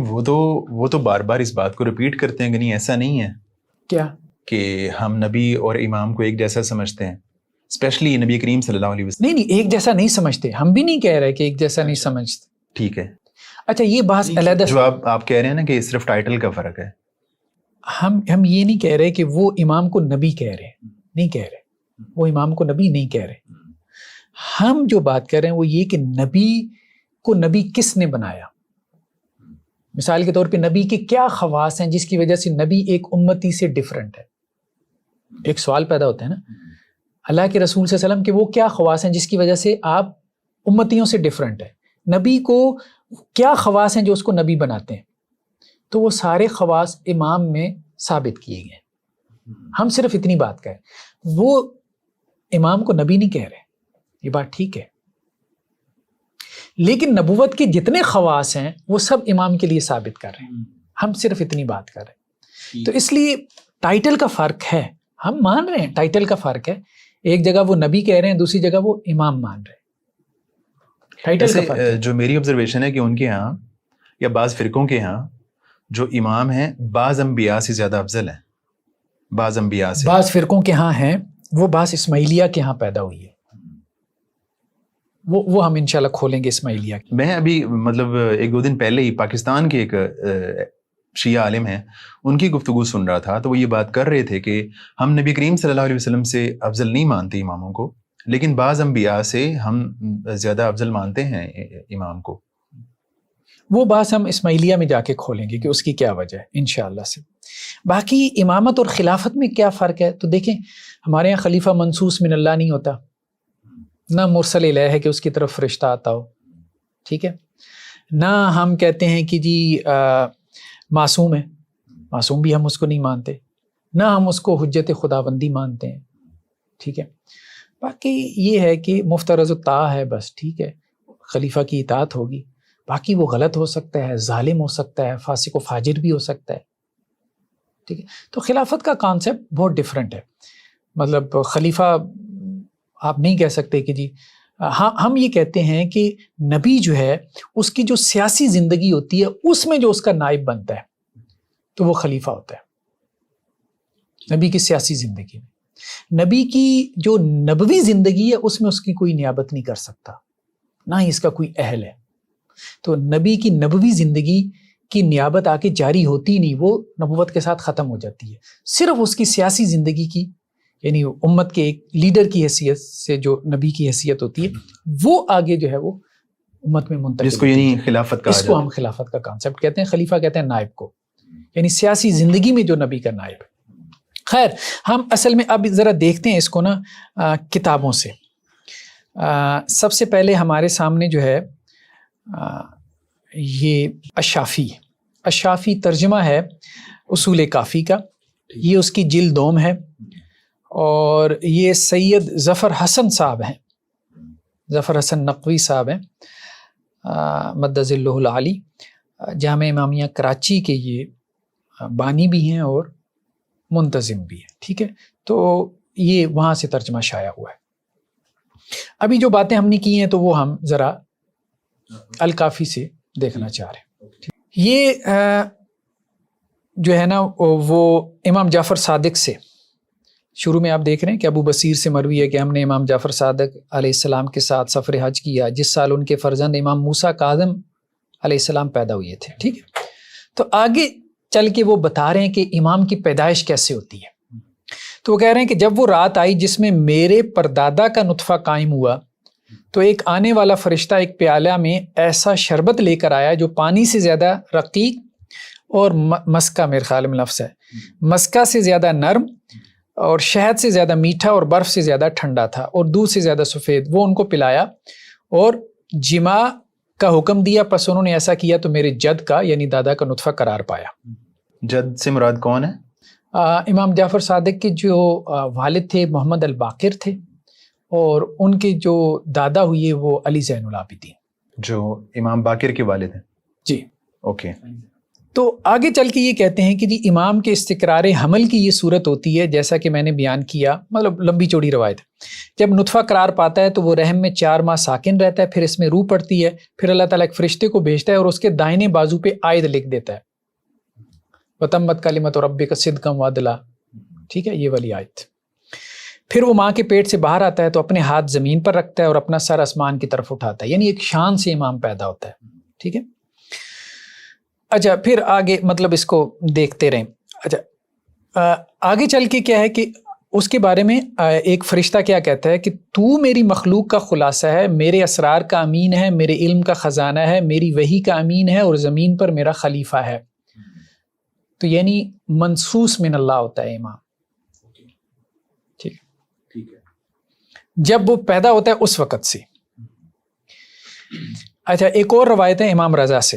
وہ تو بار بار اس بات کو ریپیٹ کرتے ہیں کہ نہیں ایسا نہیں ہے. کیا کہ ہم نبی اور امام کو ایک جیسا سمجھتے ہیں، اسپیشلی نبی کریم صلی اللہ علیہ وسلم. نہیں ایک جیسا نہیں سمجھتے، ہم بھی نہیں کہہ رہے کہ ایک جیسا نہیں سمجھتے. ٹھیک ہے. اچھا یہ بات علیحدہ جو آپ کہہ رہے ہیں نا کہ صرف ٹائٹل کا فرق ہے. ہم یہ نہیں کہہ رہے کہ وہ امام کو نبی کہہ رہے، نہیں کہہ رہے، وہ امام کو نبی نہیں کہہ رہے. ہم جو بات کر رہے ہیں وہ یہ کہ نبی کو نبی کس نے بنایا. مثال کے طور پہ نبی کے کیا خواص ہیں جس کی وجہ سے نبی ایک امتی سے ڈیفرنٹ ہے. ایک سوال پیدا ہوتا ہے نا، اللہ کے رسول صلی اللہ علیہ وسلم کہ وہ کیا خواص ہیں جس کی وجہ سے آپ امتیوں سے ڈیفرنٹ ہیں، نبی کو کیا خواص ہیں جو اس کو نبی بناتے ہیں، تو وہ سارے خواص امام میں ثابت کیے گئے. ہم صرف اتنی بات کہیں، وہ امام کو نبی نہیں کہہ رہے، یہ بات ٹھیک ہے، لیکن نبوت کے جتنے خواص ہیں وہ سب امام کے لیے ثابت کر رہے ہیں. ہم صرف اتنی بات کر رہے ہیں. تو اس لیے ٹائٹل کا فرق ہے، ہم مان رہے ہیں ٹائٹل کا فرق ہے، ایک جگہ وہ نبی کہہ رہے ہیں، دوسری جگہ وہ امام مان رہے ہیں. ٹائٹل کا فرق ہے. جو میری آبزرویشن ہے کہ ان کے ہاں یا بعض فرقوں کے ہاں جو امام ہیں بعض انبیاء سے زیادہ افضل ہیں، بعض انبیاء سے. بعض فرقوں کے ہاں ہیں، وہ بعض اسماعیلیہ کے ہاں پیدا ہوئی ہے، وہ ہم انشاءاللہ کھولیں گے اسماعیلیہ کی. میں ابھی مطلب 1-2 دن پہلے ہی پاکستان کے ایک شیعہ عالم ہیں، ان کی گفتگو سن رہا تھا، تو وہ یہ بات کر رہے تھے کہ ہم نبی کریم صلی اللہ علیہ وسلم سے افضل نہیں مانتے اماموں کو، لیکن بعض انبیاء سے ہم زیادہ افضل مانتے ہیں امام کو. وہ بات ہم اسماعیلیہ میں جا کے کھولیں گے کہ اس کی کیا وجہ ہے انشاءاللہ سے. باقی امامت اور خلافت میں کیا فرق ہے، تو دیکھیں ہمارے یہاں خلیفہ منصوص من اللہ نہیں ہوتا، نہ مرسل الیہ ہے کہ اس کی طرف فرشتہ آتا ہو، ٹھیک ہے، نہ ہم کہتے ہیں کہ جی معصوم ہے، معصوم بھی ہم اس کو نہیں مانتے، نہ ہم اس کو حجت خداوندی مانتے ہیں، ٹھیک ہے. باقی یہ ہے کہ مفترض الطاعہ ہے بس، ٹھیک ہے، خلیفہ کی اطاعت ہوگی، باقی وہ غلط ہو سکتا ہے، ظالم ہو سکتا ہے، فاسق و فاجر بھی ہو سکتا ہے، ٹھیک ہے. تو خلافت کا کانسیپٹ بہت ڈیفرنٹ ہے. مطلب خلیفہ آپ نہیں کہہ سکتے کہ جی، ہاں ہم یہ کہتے ہیں کہ نبی جو ہے اس کی جو سیاسی زندگی ہوتی ہے اس میں جو اس کا نائب بنتا ہے تو وہ خلیفہ ہوتا ہے. نبی کی سیاسی زندگی میں، نبی کی جو نبوی زندگی ہے اس میں اس کی کوئی نیابت نہیں کر سکتا، نہ ہی اس کا کوئی اہل ہے. تو نبی کی نبوی زندگی کی نیابت آ کے جاری ہوتی نہیں، وہ نبوت کے ساتھ ختم ہو جاتی ہے. صرف اس کی سیاسی زندگی کی، یعنی امت کے ایک لیڈر کی حیثیت سے جو نبی کی حیثیت ہوتی ہے وہ آگے جو ہے وہ امت میں منتقل، جس کو یعنی خلافت کہا جاتا ہے. اس کو ہم خلافت کا کانسیپٹ کہتے ہیں. خلیفہ کہتے ہیں نائب کو، یعنی سیاسی زندگی میں جو نبی کا نائب ہے. خیر، ہم اصل میں اب ذرا دیکھتے ہیں اس کو نا کتابوں سے. سب سے پہلے ہمارے سامنے جو ہے یہ الشافی ترجمہ ہے اصول کافی کا، یہ اس کی جلد 2 ہے، اور یہ سید ظفر حسن صاحب ہیں، ظفر حسن نقوی صاحب ہیں، مد ظلہ العالی، جامع امامیہ کراچی کے یہ بانی بھی ہیں اور منتظم بھی ہیں، ٹھیک ہے. تو یہ وہاں سے ترجمہ شائع ہوا ہے. ابھی جو باتیں ہم نے کی ہیں تو وہ ہم ذرا الکافی سے دیکھنا چاہ رہے ہیں. یہ جو ہے نا وہ امام جعفر صادق سے شروع میں آپ دیکھ رہے ہیں کہ ابو بصیر سے مروی ہے کہ ہم نے امام جعفر صادق علیہ السلام کے ساتھ سفر حج کیا جس سال ان کے فرزند امام موسیٰ کاظم علیہ السلام پیدا ہوئے تھے، ٹھیک ہے. تو آگے چل کے وہ بتا رہے ہیں کہ امام کی پیدائش کیسے ہوتی ہے. تو وہ کہہ رہے ہیں کہ جب وہ رات آئی جس میں میرے پردادا کا نطفہ قائم ہوا تو ایک آنے والا فرشتہ ایک پیالہ میں ایسا شربت لے کر آیا جو پانی سے زیادہ رقیق اور مسکہ، میرے خیال میں لفظ ہے، مسکہ سے زیادہ نرم اور شہد سے زیادہ میٹھا اور برف سے زیادہ ٹھنڈا تھا اور دودھ سے زیادہ سفید. وہ ان کو پلایا اور جماع کا حکم دیا، پس انہوں نے ایسا کیا تو میرے جد کا یعنی دادا کا نطفہ قرار پایا. جد سے مراد کون ہے؟ امام جعفر صادق کے جو والد تھے محمد الباقر تھے، اور ان کے جو دادا ہوئے وہ علی زین العابدین، جو امام باقر کے والد ہیں. جی اوکے. تو آگے چل کے یہ کہتے ہیں کہ جی امام کے استقرار حمل کی یہ صورت ہوتی ہے جیسا کہ میں نے بیان کیا، مطلب لمبی چوڑی روایت. جب نطفہ قرار پاتا ہے تو وہ رحم میں 4 ماہ ساکن رہتا ہے، پھر اس میں روح پڑتی ہے، پھر اللہ تعالیٰ ایک فرشتے کو بھیجتا ہے اور اس کے دائنے بازو پہ آیت لکھ دیتا ہے، وَتَمَّتْ کَلِمَتُ رَبِّکَ صِدْقًا وَعَدْلًا، ٹھیک ہے، یہ والی آیت. پھر وہ ماں کے پیٹ سے باہر آتا ہے تو اپنے ہاتھ زمین پر رکھتا ہے اور اپنا سر آسمان کی طرف اٹھاتا ہے، یعنی ایک شان سے امام پیدا ہوتا ہے، ٹھیک ہے. اچھا پھر آگے مطلب اس کو دیکھتے رہیں. اچھا آگے چل کے کیا ہے کہ اس کے بارے میں ایک فرشتہ کیا کہتا ہے کہ تو میری مخلوق کا خلاصہ ہے، میرے اسرار کا امین ہے، میرے علم کا خزانہ ہے، میری وحی کا امین ہے اور زمین پر میرا خلیفہ ہے. تو یعنی منصوص من اللہ ہوتا ہے امام، ٹھیک ہے. جب وہ پیدا ہوتا ہے اس وقت سے. اچھا ایک اور روایت ہے امام رضا سے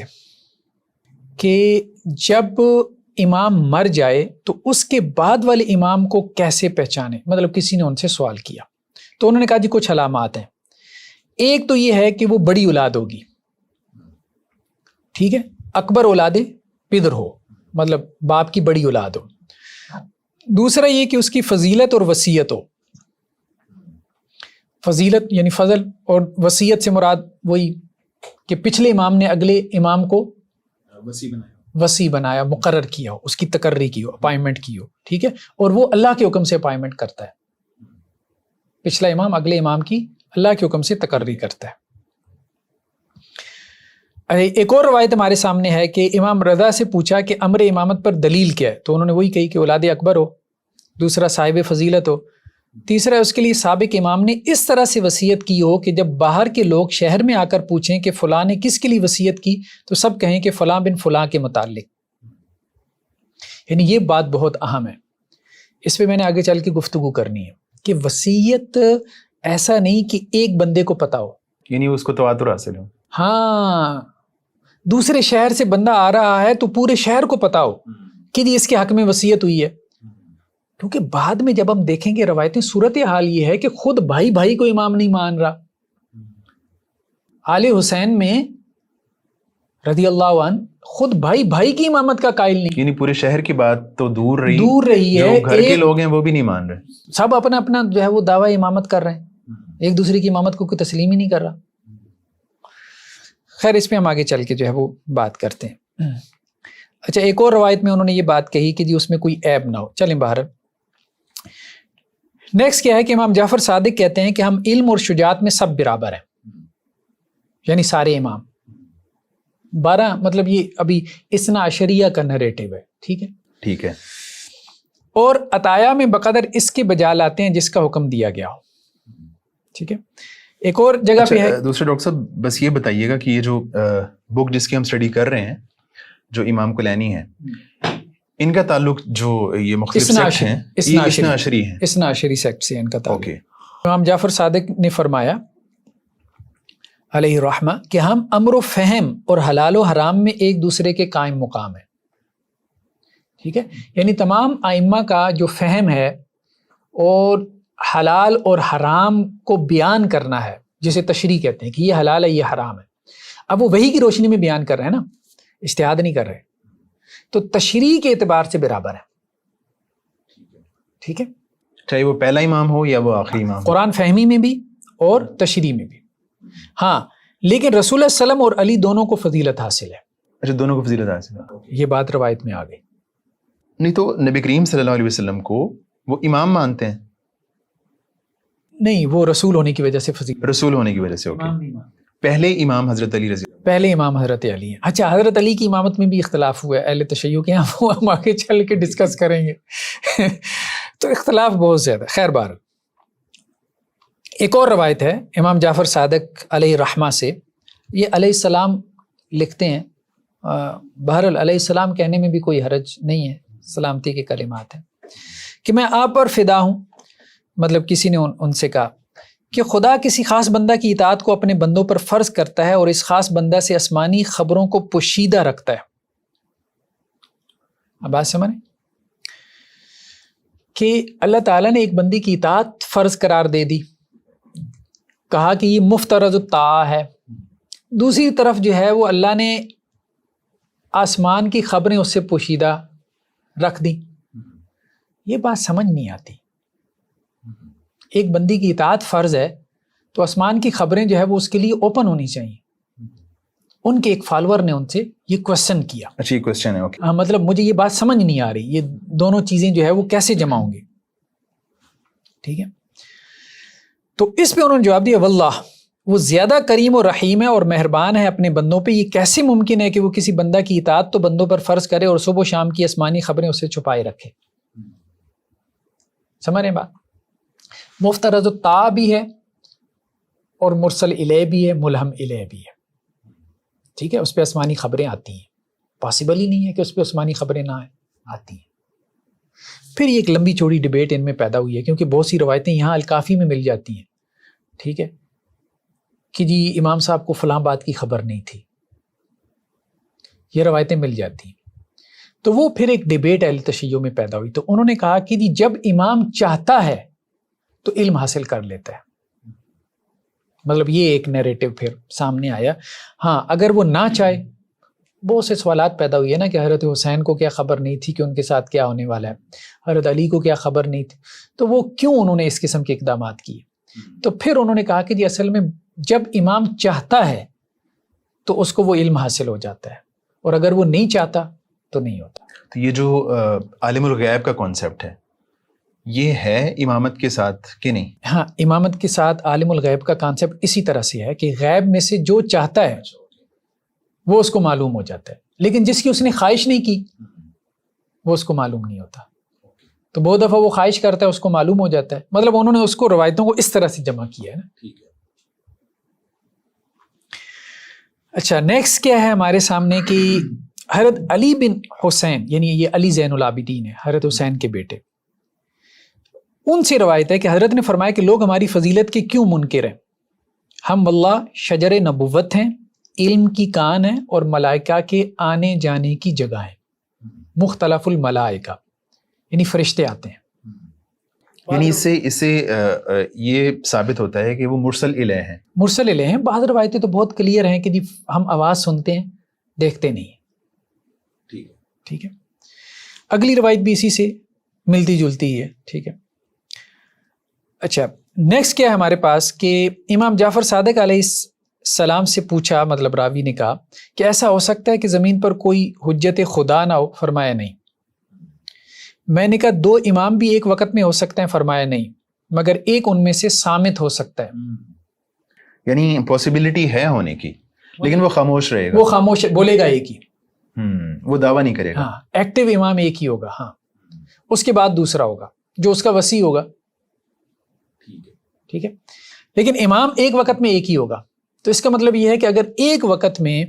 کہ جب امام مر جائے تو اس کے بعد والے امام کو کیسے پہچانے. مطلب کسی نے ان سے سوال کیا تو انہوں نے کہا جی کچھ علامات ہیں. ایک تو یہ ہے کہ وہ بڑی اولاد ہوگی, ٹھیک ہے, اکبر اولاد پدر ہو, مطلب باپ کی بڑی اولاد ہو. دوسرا یہ کہ اس کی فضیلت اور وصیت ہو. فضیلت یعنی فضل, اور وصیت سے مراد وہی کہ پچھلے امام نے اگلے امام کو وصی بنایا, مقرر کیا ہو, اس کی تقرری کی ہو, اپائنٹمنٹ کی ہو, ٹھیک ہے, اور وہ اللہ کے حکم سے اپائنٹمنٹ کرتا ہے. پچھلا امام اگلے امام کی اللہ کے حکم سے تقرری کرتا ہے. ایک اور روایت ہمارے سامنے ہے کہ امام رضا سے پوچھا کہ امر امامت پر دلیل کیا ہے, تو انہوں نے وہی کہی کہ اولاد اکبر ہو, دوسرا صاحب فضیلت ہو, تیسرا اس کے لیے سابق امام نے اس طرح سے وصیت کی ہو کہ جب باہر کے لوگ شہر میں آ کر پوچھیں کہ فلاں نے کس کے لیے وصیت کی تو سب کہیں کہ فلاں بن فلاں کے متعلق. یعنی یہ بات بہت اہم ہے, اس پہ میں نے آگے چل کے گفتگو کرنی ہے کہ وصیت ایسا نہیں کہ ایک بندے کو پتا ہو, یعنی اس کو تواتر حاصل ہو. ہاں, دوسرے شہر سے بندہ آ رہا ہے تو پورے شہر کو پتا ہو کہ جی اس کے حق میں وصیت ہوئی ہے. کیونکہ بعد میں جب ہم دیکھیں گے روایتیں, صورت حال یہ ہے کہ خود بھائی بھائی کو امام نہیں مان رہا. آل حسین میں رضی اللہ عنہ خود بھائی بھائی کی امامت کا قائل نہیں. یعنی پورے شہر کی بات تو دور رہی ہے, جو گھر کے لوگ ہیں وہ بھی نہیں مان رہے, سب اپنا اپنا جو ہے وہ دعویٰ امامت کر رہے ہیں, ایک دوسرے کی امامت کو کوئی تسلیم ہی نہیں کر رہا. خیر اس پہ ہم آگے چل کے جو ہے وہ بات کرتے ہیں. اچھا ایک اور روایت میں انہوں نے یہ بات کہی کہ جی اس میں کوئی عیب نہ ہو. چلیں باہر. نیکسٹ کیا ہے کہ امام جعفر صادق کہتے ہیں کہ ہم علم اور شجاعت میں سب برابر ہیں, یعنی سارے امام 12, مطلب یہ ابھی اثنا عشریہ کا نریٹو ہے, ٹھیک ہے, ٹھیک ہے, اور عطایا میں بقدر اس کے بجا لاتے ہیں جس کا حکم دیا گیا ہو, ٹھیک ہے. ایک اور جگہ پہ ہے. دوسرے ڈاکٹر صاحب بس یہ بتائیے گا کہ یہ جو بک جس کی ہم اسٹڈی کر رہے ہیں جو امام کلینی ہے, ان کا تعلق جو یہ مختلف سیکٹ ہیں, اثنا عشری ہیں, اثنا عشری سیکٹ سے ان کا تعلق. اوکے. امام جعفر صادق نے فرمایا علیہ الرحمہ کہ ہم امر و فہم اور حلال و حرام میں ایک دوسرے کے قائم مقام ہیں, ٹھیک ہے. یعنی تمام ائمہ کا جو فہم ہے اور حلال اور حرام کو بیان کرنا ہے, جسے تشریح کہتے ہیں کہ یہ حلال ہے یہ حرام ہے, اب وہ وحی کی روشنی میں بیان کر رہے ہیں نا, اجتہاد نہیں کر رہے, تو تشریح کے اعتبار سے برابر ہے, ٹھیک ہے, چاہے وہ پہلا امام ہو یا وہ آخری امام, قرآن فہمی میں بھی اور تشریح میں بھی. ہاں لیکن رسول اللہ علیہ وسلم اور علی دونوں کو فضیلت حاصل ہے. اچھا دونوں کو فضیلت حاصل ہے, یہ بات روایت میں آ گئی. نہیں تو نبی کریم صلی اللہ علیہ وسلم کو وہ امام مانتے ہیں؟ نہیں, وہ رسول ہونے کی وجہ سے فضیلت, رسول ہونے کی وجہ سے. اوکے. پہلے امام حضرت علی رضی اللہ, پہلے امام حضرت علی ہیں. اچھا حضرت علی کی امامت میں بھی اختلاف ہوا ہے اہل تشیع کے, وہ ہم آگے چل کے ڈسکس کریں گے. تو اختلاف بہت زیادہ. خیر بہر ایک اور روایت ہے امام جعفر صادق علیہ الرحمہ سے, یہ علیہ السلام لکھتے ہیں, بہرحال علیہ السلام کہنے میں بھی کوئی حرج نہیں ہے, سلامتی کے کلمات ہیں, کہ میں آپ پر فدا ہوں. مطلب کسی نے ان سے کہا کہ خدا کسی خاص بندہ کی اطاعت کو اپنے بندوں پر فرض کرتا ہے اور اس خاص بندہ سے آسمانی خبروں کو پوشیدہ رکھتا ہے. اب بات سمجھیں کہ اللہ تعالیٰ نے ایک بندی کی اطاعت فرض قرار دے دی, کہا کہ یہ مفترض الطاعہ ہے. دوسری طرف جو ہے وہ اللہ نے آسمان کی خبریں اس سے پوشیدہ رکھ دیں. یہ بات سمجھ نہیں آتی. ایک بندی کی اطاعت فرض ہے تو آسمان کی خبریں جو ہے وہ اس کے لیے اوپن ہونی چاہیے. ان کے ایک فالوور نے ان سے یہ کوشچن کیا. اچھا یہ کوشچن ہے, اوکے. مطلب مجھے یہ بات سمجھ نہیں آ رہی, یہ دونوں چیزیں جو ہے وہ کیسے جمع ہوں گی, ٹھیک ہے. تو اس پہ انہوں نے جواب دیا واللہ وہ زیادہ کریم و رحیم ہے اور مہربان ہے اپنے بندوں پہ. یہ کیسے ممکن ہے کہ وہ کسی بندہ کی اطاعت تو بندوں پر فرض کرے اور صبح و شام کی آسمانی خبریں اسے چھپائے رکھے. سمجھ رہے ہیں بات؟ مفترض الطاعہ بھی ہے اور مرسل الیہ بھی ہے, ملہم الیہ بھی ہے, ٹھیک ہے. اس پہ آسمانی خبریں آتی ہیں, پاسبل ہی نہیں ہے کہ اس پہ آسمانی خبریں نہ آتی ہیں. پھر یہ ایک لمبی چوڑی ڈبیٹ ان میں پیدا ہوئی ہے کیونکہ بہت سی روایتیں یہاں الکافی میں مل جاتی ہیں ٹھیک ہے، کہ جی امام صاحب کو فلاں بات کی خبر نہیں تھی، یہ روایتیں مل جاتی ہیں. تو وہ پھر ایک ڈیبیٹ اہل تشیع میں پیدا ہوئی. تو انہوں نے کہا کہ جی جب امام چاہتا ہے تو علم حاصل کر لیتا ہے. مطلب یہ ایک نیریٹو پھر سامنے آیا. ہاں اگر وہ نہ چاہے، بہت سے سوالات پیدا ہوئی ہے نا کہ حضرت حسین کو کیا خبر نہیں تھی کہ ان کے ساتھ کیا ہونے والا ہے، حضرت علی کو کیا خبر نہیں تھی، تو وہ کیوں انہوں نے اس قسم کے اقدامات کیے. تو پھر انہوں نے کہا کہ جی اصل میں جب امام چاہتا ہے تو اس کو وہ علم حاصل ہو جاتا ہے، اور اگر وہ نہیں چاہتا تو نہیں ہوتا. تو یہ جو عالم الغیب کا کانسیپٹ ہے یہ ہے امامت کے ساتھ کہ نہیں؟ ہاں، امامت کے ساتھ عالم الغیب کا کانسیپٹ اسی طرح سے ہے کہ غیب میں سے جو چاہتا ہے وہ اس کو معلوم ہو جاتا ہے، لیکن جس کی اس نے خواہش نہیں کی وہ اس کو معلوم نہیں ہوتا. تو بہت دفعہ وہ خواہش کرتا ہے اس کو معلوم ہو جاتا ہے. مطلب انہوں نے اس کو روایتوں کو اس طرح سے جمع کیا ہے نا. اچھا، نیکسٹ کیا ہے ہمارے سامنے کہ حضرت علی بن حسین، یعنی یہ علی زین العابدین ہے، حضرت حسین کے بیٹے، ان سے روایت ہے کہ حضرت نے فرمایا کہ لوگ ہماری فضیلت کے کیوں منکر ہیں؟ ہم واللہ شجر نبوت ہیں، علم کی کان ہیں، اور ملائکہ کے آنے جانے کی جگہ ہیں. مختلف الملائکہ یعنی فرشتے آتے ہیں. یعنی اس سے یہ ثابت ہوتا ہے کہ وہ مرسل الہ ہیں. مرسل الہ ہیں. بعض روایتیں تو بہت کلیئر ہیں کہ جی ہم آواز سنتے ہیں دیکھتے نہیں ہیں. ٹھیک ہے. اگلی روایت بھی اسی سے ملتی جلتی ہے. ٹھیک ہے. اچھا، نیکسٹ کیا ہے ہمارے پاس کہ امام جعفر صادق علیہ السلام سے پوچھا، مطلب راوی نے کہا کہ ایسا ہو سکتا ہے کہ زمین پر کوئی حجت خدا نہ ہو؟ فرمایا نہیں. میں نے کہا 2 امام بھی ایک وقت میں ہو سکتے ہیں؟ فرمایا نہیں، مگر ایک ان میں سے صامت ہو سکتا ہے. یعنی پاسبلٹی ہے ہونے کی، لیکن وہ خاموش رہے گا. وہ خاموش بولے گا ایک ہی، وہ دعویٰ نہیں کرے گا. ہاں، ایکٹیو امام ایک ہی ہوگا. ہاں، اس کے بعد دوسرا ہوگا جو اس کا وسیع ہوگا. ٹھیک ہے. لیکن امام ایک وقت میں ایک ہی ہوگا. تو اس کا مطلب یہ ہے کہ اگر ایک وقت میں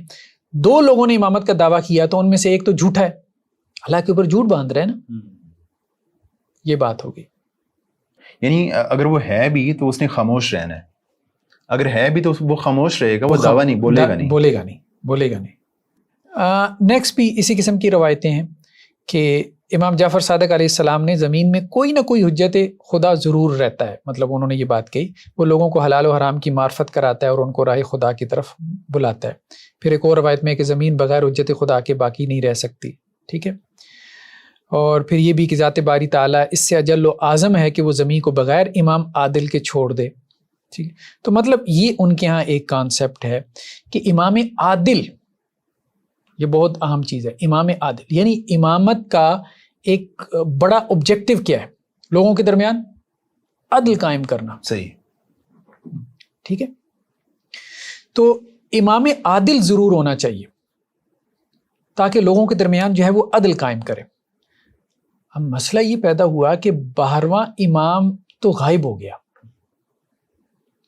2 لوگوں نے امامت کا دعویٰ کیا تو ان میں سے ایک تو جھوٹا ہے، اللہ کے اوپر جھوٹ باندھ رہا ہے نا. یہ بات ہوگی. یعنی اگر وہ ہے بھی تو اس نے خاموش رہنا ہے، اگر ہے بھی تو وہ خاموش رہے گا، وہ دعویٰ نہیں بولے گا نہیں. نیکسٹ بھی اسی قسم کی روایتیں ہیں کہ امام جعفر صادق علیہ السلام نے زمین میں کوئی نہ کوئی حجت خدا ضرور رہتا ہے. مطلب انہوں نے یہ بات کہی، وہ لوگوں کو حلال و حرام کی معرفت کراتا ہے اور ان کو راہ خدا کی طرف بلاتا ہے. پھر ایک اور روایت میں کہ زمین بغیر حجت خدا کے باقی نہیں رہ سکتی. ٹھیک ہے. اور پھر یہ بھی کہ ذات باری تعالیٰ اس سے اجل و اعظم ہے کہ وہ زمین کو بغیر امام عادل کے چھوڑ دے. ٹھیک ہے. تو مطلب یہ ان کے ہاں ایک کانسیپٹ ہے کہ امام عادل، یہ بہت اہم چیز ہے. امام عادل یعنی امامت کا ایک بڑا آبجیکٹو کیا ہے؟ لوگوں کے درمیان عدل قائم کرنا. صحیح. ٹھیک ہے. تو امام عادل ضرور ہونا چاہیے تاکہ لوگوں کے درمیان جو ہے وہ عدل قائم کرے. اب مسئلہ یہ پیدا ہوا کہ 12واں امام تو غائب ہو گیا.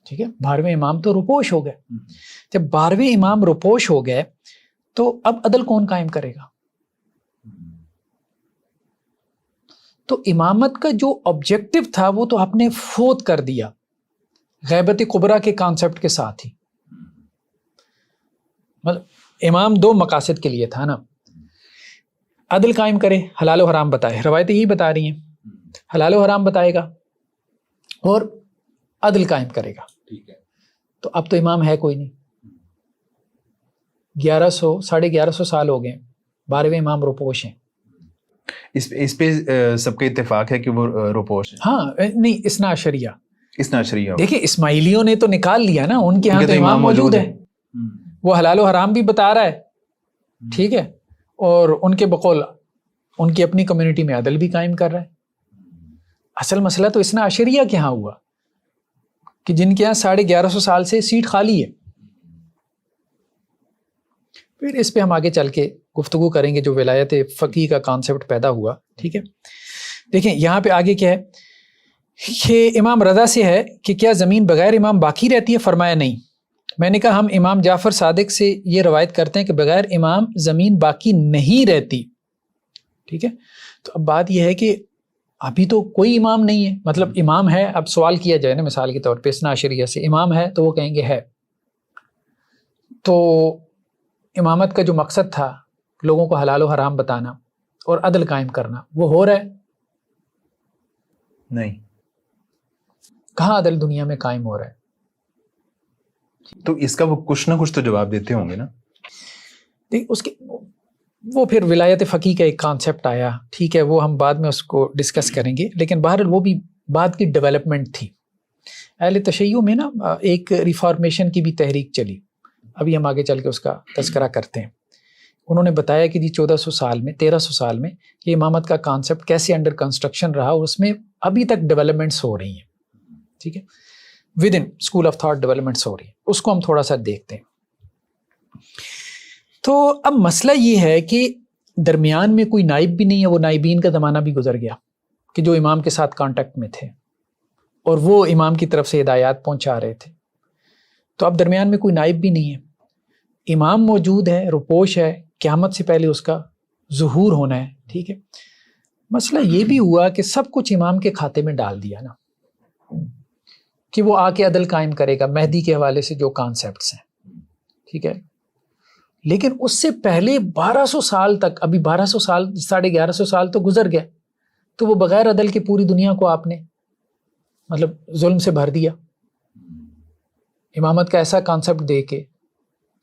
ٹھیک ہے. 12ویں امام تو روپوش ہو گئے. جب 12ویں امام روپوش ہو گئے تو اب عدل کون قائم کرے گا؟ تو امامت کا جو آبجیکٹو تھا وہ تو آپ نے فوت کر دیا غیبت کبریٰ کے کانسیپٹ کے ساتھ ہی. مطلب امام 2 مقاصد کے لیے تھا نا، عدل قائم کرے، حلال و حرام بتائے. روایتیں یہی بتا رہی ہیں، حلال و حرام بتائے گا اور عدل قائم کرے گا. تو اب تو امام ہے کوئی نہیں. 1150 سال ہو گئے، 12ویں امام روپوش ہیں. اس پہ سب کا اتفاق ہے کہ وہ روپوش ہے. ہاں نہیں، اثنا عشریہ دیکھیں اسماعیلیوں نے تو نکال لیا نا، ان کے یہاں تو امام موجود ہے، وہ حلال و حرام بھی بتا رہا ہے. ٹھیک ہے. اور ان کے بقول ان کی اپنی کمیونٹی میں عدل بھی قائم کر رہا ہے. اصل مسئلہ تو اثنا عشریہ کے ہاں ہوا کہ جن کے یہاں 1150 سال سے سیٹ خالی ہے. پھر اس پہ ہم آگے چل کے گفتگو کریں گے جو ولایت فقیہ کا کانسیپٹ پیدا ہوا. ٹھیک ہے. دیکھیں یہاں پہ آگے کیا ہے کہ امام رضا سے ہے کہ کیا زمین بغیر امام باقی رہتی ہے؟ فرمایا نہیں. میں نے کہا ہم امام جعفر صادق سے یہ روایت کرتے ہیں کہ بغیر امام زمین باقی نہیں رہتی. ٹھیک ہے. تو اب بات یہ ہے کہ ابھی تو کوئی امام نہیں ہے، مطلب امام ہے، اب سوال کیا جائے نا مثال کے طور پہ اثنا عشریہ سے امام ہے تو وہ کہیں گے ہے. تو امامت کا جو مقصد تھا لوگوں کو حلال و حرام بتانا اور عدل قائم کرنا، وہ ہو رہا ہے؟ نہیں. کہاں عدل دنیا میں قائم ہو رہا ہے؟ تو اس کا وہ کچھ نہ کچھ تو جواب دیتے ہوں گے نا. اس کے وہ پھر ولایت فقیہ کا ایک کانسیپٹ آیا، ٹھیک ہے، وہ ہم بعد میں اس کو ڈسکس کریں گے، لیکن بہرحال وہ بھی بعد کی ڈیولپمنٹ تھی. اہل تشیع میں نا ایک ریفارمیشن کی بھی تحریک چلی، ابھی ہم آگے چل کے اس کا تذکرہ کرتے ہیں. انہوں نے بتایا کہ 1400 سال میں 1300 سال میں یہ امامت کا کانسیپٹ کیسے انڈر کنسٹرکشن رہا اور اس میں ابھی تک ڈیولپمنٹس ہو رہی ہیں. ٹھیک ہے، with in school of thought developments ہو رہی ہیں، اس کو ہم تھوڑا سا دیکھتے ہیں. تو اب مسئلہ یہ ہے کہ درمیان میں کوئی نائب بھی نہیں ہے، وہ نائبین کا زمانہ بھی گزر گیا کہ جو امام کے ساتھ کانٹیکٹ میں تھے اور وہ امام کی طرف سے ہدایات پہنچا رہے تھے. تو اب درمیان میں کوئی نائب بھی نہیں ہے، امام موجود ہے، روپوش ہے، قیامت سے پہلے اس کا ظہور ہونا ہے. ٹھیک ہے، مسئلہ یہ بھی ہوا کہ سب کچھ امام کے کھاتے میں ڈال دیا نا کہ وہ آ کے عدل قائم کرے گا مہدی کے حوالے سے جو کانسیپٹس ہیں. ٹھیک ہے، لیکن اس سے پہلے 1200 سال تک، ابھی 1200 سال 1150 سال تو گزر گئے، تو وہ بغیر عدل کے پوری دنیا کو آپ نے مطلب ظلم سے بھر دیا امامت کا ایسا کانسیپٹ دے کے.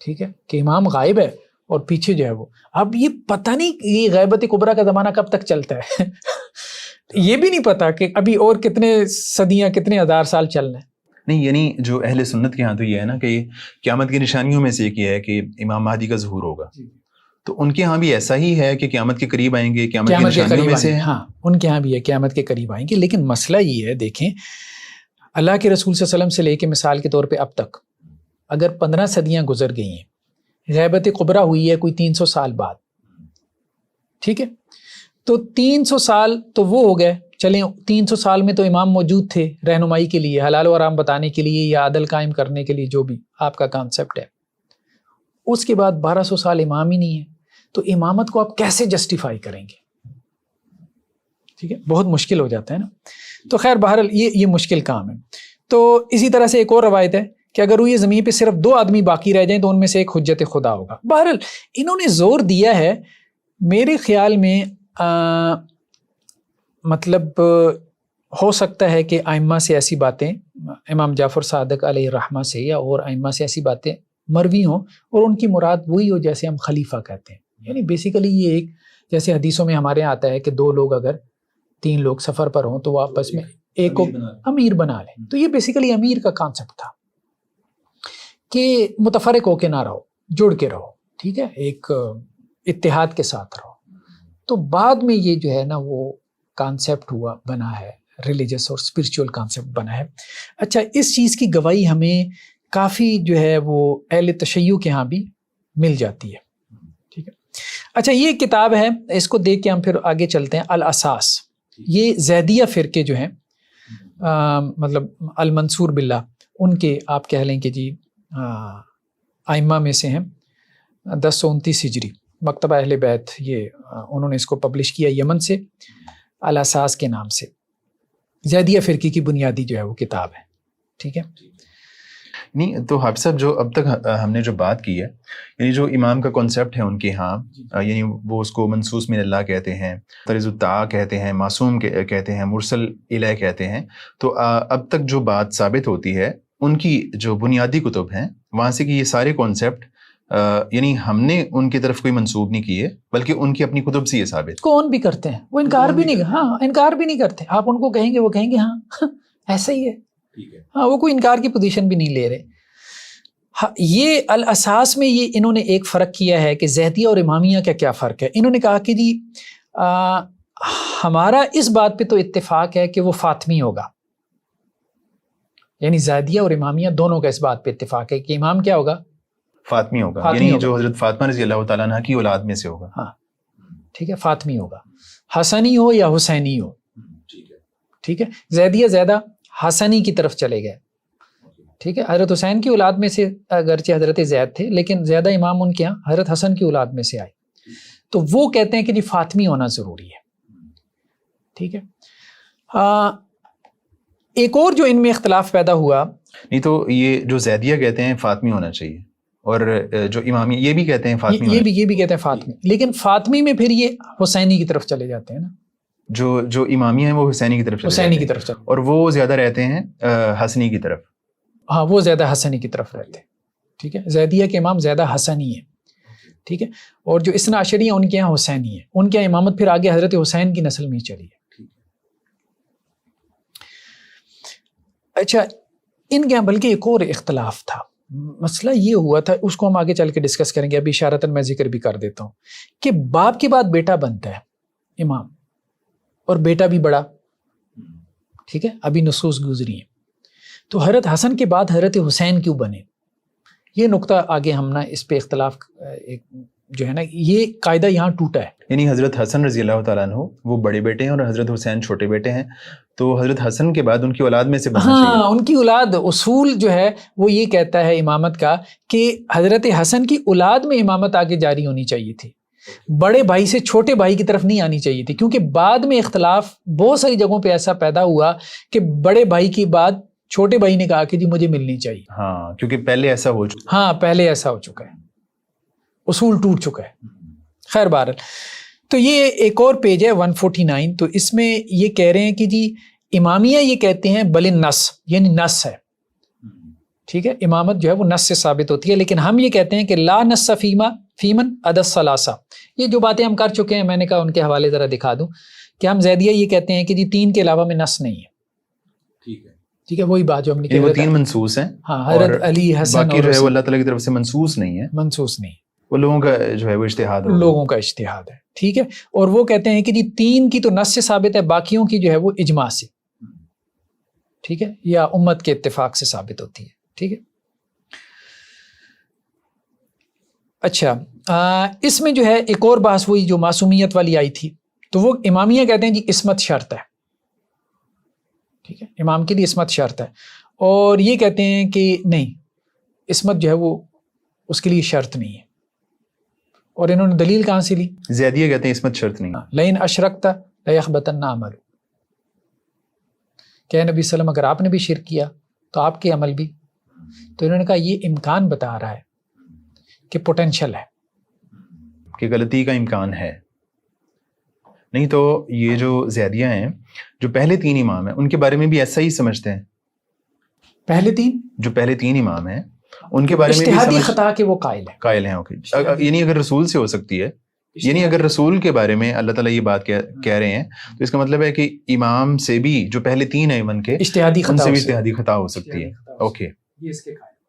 ٹھیک ہے، کہ امام غائب ہے اور پیچھے جو ہے وہ، اب یہ پتہ نہیں یہ غیبت کبریٰ کا زمانہ کب تک چلتا ہے یہ بھی نہیں پتا کہ ابھی اور کتنے صدیاں کتنے ہزار سال چلنا ہے. نہیں، یعنی جو اہل سنت کے ہاں تو یہ ہے نا کہ قیامت کی نشانیوں میں سے ایک یہ ہے کہ امام مہدی کا ظہور ہوگا. تو ان کے ہاں بھی ایسا ہی ہے کہ قیامت کے قریب آئیں گے، قیامت کی نشانیوں میں سے. ہاں، ان کے ہاں بھی ہے قیامت کے قریب آئیں گے. لیکن مسئلہ یہ ہے، دیکھیں اللہ کے رسول صلی اللہ علیہ وسلم سے لے کے مثال کے طور پہ اب تک اگر 15 صدیاں گزر گئی ہیں، غیبت کبریٰ ہوئی ہے کوئی 300 سال بعد. ٹھیک ہے، تو 300 سال تو وہ ہو گئے، چلیں 300 سال میں تو امام موجود تھے رہنمائی کے لیے، حلال و حرام بتانے کے لیے یا عدل قائم کرنے کے لیے، جو بھی آپ کا کانسیپٹ ہے. اس کے بعد 1200 سال امام ہی نہیں ہے، تو امامت کو آپ کیسے جسٹیفائی کریں گے؟ ٹھیک ہے، بہت مشکل ہو جاتا ہے نا. تو خیر بہرحال یہ مشکل کام ہے. تو اسی طرح سے ایک اور روایت ہے کہ اگر وہ یہ زمین پہ صرف 2 آدمی باقی رہ جائیں تو ان میں سے ایک حجت خدا ہوگا. بہرحال انہوں نے زور دیا ہے میرے خیال میں، مطلب ہو سکتا ہے کہ ائمہ سے ایسی باتیں، امام جعفر صادق علیہ الرحمہ سے یا اور ائمہ سے ایسی باتیں مروی ہوں اور ان کی مراد وہی ہو جیسے ہم خلیفہ کہتے ہیں. یعنی بیسیکلی یہ ایک، جیسے حدیثوں میں ہمارے یہاں آتا ہے کہ 2 لوگ اگر 3 لوگ سفر پر ہوں تو وہ آپس میں ایک کو امیر بنا لیں. تو یہ بیسیکلی امیر کا کانسیپٹ تھا کہ متفرق ہو کے نہ رہو، جڑ کے رہو. ٹھیک ہے، ایک اتحاد کے ساتھ رہو. تو بعد میں یہ جو ہے نا وہ کانسیپٹ ہوا، بنا ہے، ریلیجس اور اسپرچول کانسیپٹ بنا ہے. اچھا، اس چیز کی گواہی ہمیں کافی جو ہے وہ اہل تشیع کے ہاں بھی مل جاتی ہے. ٹھیک ہے، اچھا یہ کتاب ہے، اس کو دیکھ کے ہم پھر آگے چلتے ہیں. الاساس، یہ زیدیہ فرقے جو ہیں، مطلب المنصور باللہ، ان کے آپ کہہ لیں کہ جی ائمہ میں سے ہیں. 1029 ہجری مکتبہ اہل بیت، یہ انہوں نے اس کو پبلش کیا یمن سے، الاساس کے نام سے. زیدیہ فرقے کی بنیادی جو ہے وہ کتاب ہے. ٹھیک ہے، نہیں تو حافظ صاحب جو اب تک ہم نے جو بات کی ہے، یعنی جو امام کا کانسیپٹ ہے ان کے ہاں، یعنی وہ اس کو منصوص من اللہ کہتے ہیں، طرز الطاعہ کہتے ہیں، معصوم کہتے ہیں، مرسل الیہ کہتے ہیں. تو اب تک جو بات ثابت ہوتی ہے ان کی جو بنیادی کتب ہیں وہاں سے کہ یہ سارے کانسیپٹ یعنی ہم نے ان کی طرف کوئی منسوب نہیں کیے، بلکہ ان کی اپنی کتب سے یہ ثابت. کون بھی کرتے ہیں، وہ انکار بھی نہیں، ہاں انکار بھی نہیں کرتے. آپ ان کو کہیں گے وہ کہیں گے ہاں ایسا ہی ہے. ہاں، وہ کوئی انکار کی پوزیشن بھی نہیں لے رہے. ہاں، یہ الاساس میں یہ انہوں نے ایک فرق کیا ہے کہ زیدیہ اور امامیہ کا کیا فرق ہے. انہوں نے کہا کہ جی ہمارا اس بات پہ تو اتفاق ہے کہ وہ فاطمی ہوگا، یعنی زیدیہ اور امامیہ دونوں کا اس بات پہ اتفاق ہے کہ امام کیا ہوگا، فاطمی ہوگا، یعنی جو حضرت فاطمہ رضی اللہ تعالیٰ عنہ کی اولاد میں سے ہوگا. ہاں ٹھیک ہے، فاطمی ہوگا، حسنی ہو یا حسینی ہو. ٹھیک ہے، زیدیہ زیادہ حسنی کی طرف چلے گئے. ٹھیک ہے، حضرت حسین کی اولاد میں سے اگرچہ حضرت زید تھے لیکن زیادہ امام ان کے یہاں حضرت حسن کی اولاد میں سے آئے. تو وہ کہتے ہیں کہ جی فاطمی ہونا ضروری ہے. ٹھیک ہے، ایک اور جو ان میں اختلاف پیدا ہوا، نہیں تو یہ جو زیدیہ کہتے ہیں فاطمی ہونا چاہیے، اور جو امامی یہ بھی کہتے ہیں فاطمی یہ بھی کہتے ہیں فاطمی، لیکن فاطمی میں پھر یہ حسینی کی طرف چلے جاتے ہیں نا، جو امامی ہیں وہ حسینی کی طرف چلے اور وہ زیادہ رہتے ہیں حسنی کی طرف. ہاں وہ زیادہ حسنی کی طرف رہتے ہیں. ٹھیک ہے، زیدیہ کے امام زیادہ حسنی ہیں. ٹھیک ہے، اور جو اثنا عشری ہیں ان کے یہاں حسینی ہے، ان کے امامت پھر آگے حضرت حسین کی نسل میں ہی چلی ہے. اچھا، ان کے یہاں بلکہ ایک اور اختلاف تھا. مسئلہ یہ ہوا تھا، اس کو ہم آگے چل کے ڈسکس کریں گے، ابھی اشارتاً میں ذکر بھی کر دیتا ہوں کہ باپ کے بعد بیٹا بنتا ہے امام، اور بیٹا بھی بڑا. ٹھیک ہے، ابھی نصوص گزری ہیں. تو حضرت حسن کے بعد حضرت حسین کیوں بنے؟ یہ نقطہ آگے ہم نا اس پہ اختلاف جو ہے نا، یہ قاعدہ یہاں ٹوٹا ہے. یعنی حضرت حسن رضی اللہ تعالیٰ عنہ وہ بڑے بیٹے ہیں اور حضرت حسین چھوٹے بیٹے ہیں، تو حضرت حسن کے بعد ان کی اولاد میں سے بننا چاہیے. ہاں، ان کی اولاد، اصول جو ہے وہ یہ کہتا ہے امامت کا کہ حضرت حسن کی اولاد میں امامت آگے جاری ہونی چاہیے تھی، بڑے بھائی سے چھوٹے بھائی کی طرف نہیں آنی چاہیے تھی، کیونکہ بعد میں اختلاف بہت ساری جگہوں پہ ایسا پیدا ہوا کہ بڑے بھائی کی بات چھوٹے بھائی نے کہا کہ جی مجھے ملنی چاہیے. ہاں، کیونکہ پہلے ایسا ہو چکا. ہاں، پہلے ایسا ہو چکا ہے، اصول ٹوٹ چکا ہے. خیر بہرحال، تو یہ ایک اور پیج ہے 149. تو اس میں یہ کہہ رہے ہیں کہ جی امامیہ یہ کہتے ہیں بل النص، یعنی نص ہے. ٹھیک ہے، امامت جو ہے وہ نص سے ثابت ہوتی ہے، لیکن ہم یہ کہتے ہیں کہ لا نص فیمن عدد ثلاثہ. یہ جو باتیں ہم کر چکے ہیں، میں نے کہا ان کے حوالے ذرا دکھا دوں کہ ہم زیدیہ یہ کہتے ہیں کہ جی 3 کے علاوہ میں نص نہیں ہے. ٹھیک ہے، وہی بات جو ہم نے وہ 3 منصوص ہیں. ہاں، حضرت علی، حسن، باقی جو ہے وہ اللہ تعالیٰ کی طرف سے منصوص نہیں ہے، منصوص نہیں، وہ لوگوں کا جو ہے وہ اجتہاد ہے، لوگوں کا اجتہاد ہے. ٹھیک ہے، اور وہ کہتے ہیں کہ جی 3 کی تو نص سے ثابت ہے، باقیوں کی جو ہے وہ اجماع سے، ٹھیک ہے، یا امت کے اتفاق سے ثابت ہوتی ہے. ٹھیک ہے. اچھا، اس میں جو ہے ایک اور بحث وہی جو معصومیت والی آئی تھی، تو وہ امامیہ کہتے ہیں جی عصمت شرط ہے. ٹھیک ہے، امام کے لیے عصمت شرط ہے، اور یہ کہتے ہیں کہ نہیں، عصمت جو ہے وہ اس کے لیے شرط نہیں ہے. اور انہوں نے دلیل کہاں سے لی؟ زیدیہ کہتے ہیں عصمت شرط نہیں. لئن اشرکت لیحبطن عملک، کہ نبی صلی اللہ علیہ وسلم اگر آپ نے بھی شرک کیا تو آپ کے عمل بھی. تو انہوں نے کہا یہ امکان بتا رہا ہے کہ پوٹینشل ہے، کہ غلطی کا امکان ہے. نہیں تو یہ جو زیدیہ ہیں، جو پہلے 3 امام ہیں، ان کے بارے میں بھی ایسا ہی سمجھتے ہیں. پہلے 3 امام ہیں ان کے بارے میں بھی اجتہادی خطا کے وہ قائل ہیں. اوکے، یعنی اگر رسول سے ہو سکتی ہے، یعنی اگر رسول کے بارے میں اللہ تعالیٰ یہ بات کہہ رہے ہیں، تو اس کا مطلب ہے کہ امام سے بھی جو پہلے 3 ہیں ان کے، ان سے بھی اجتہادی خطا ہو سکتی ہے. اوکے.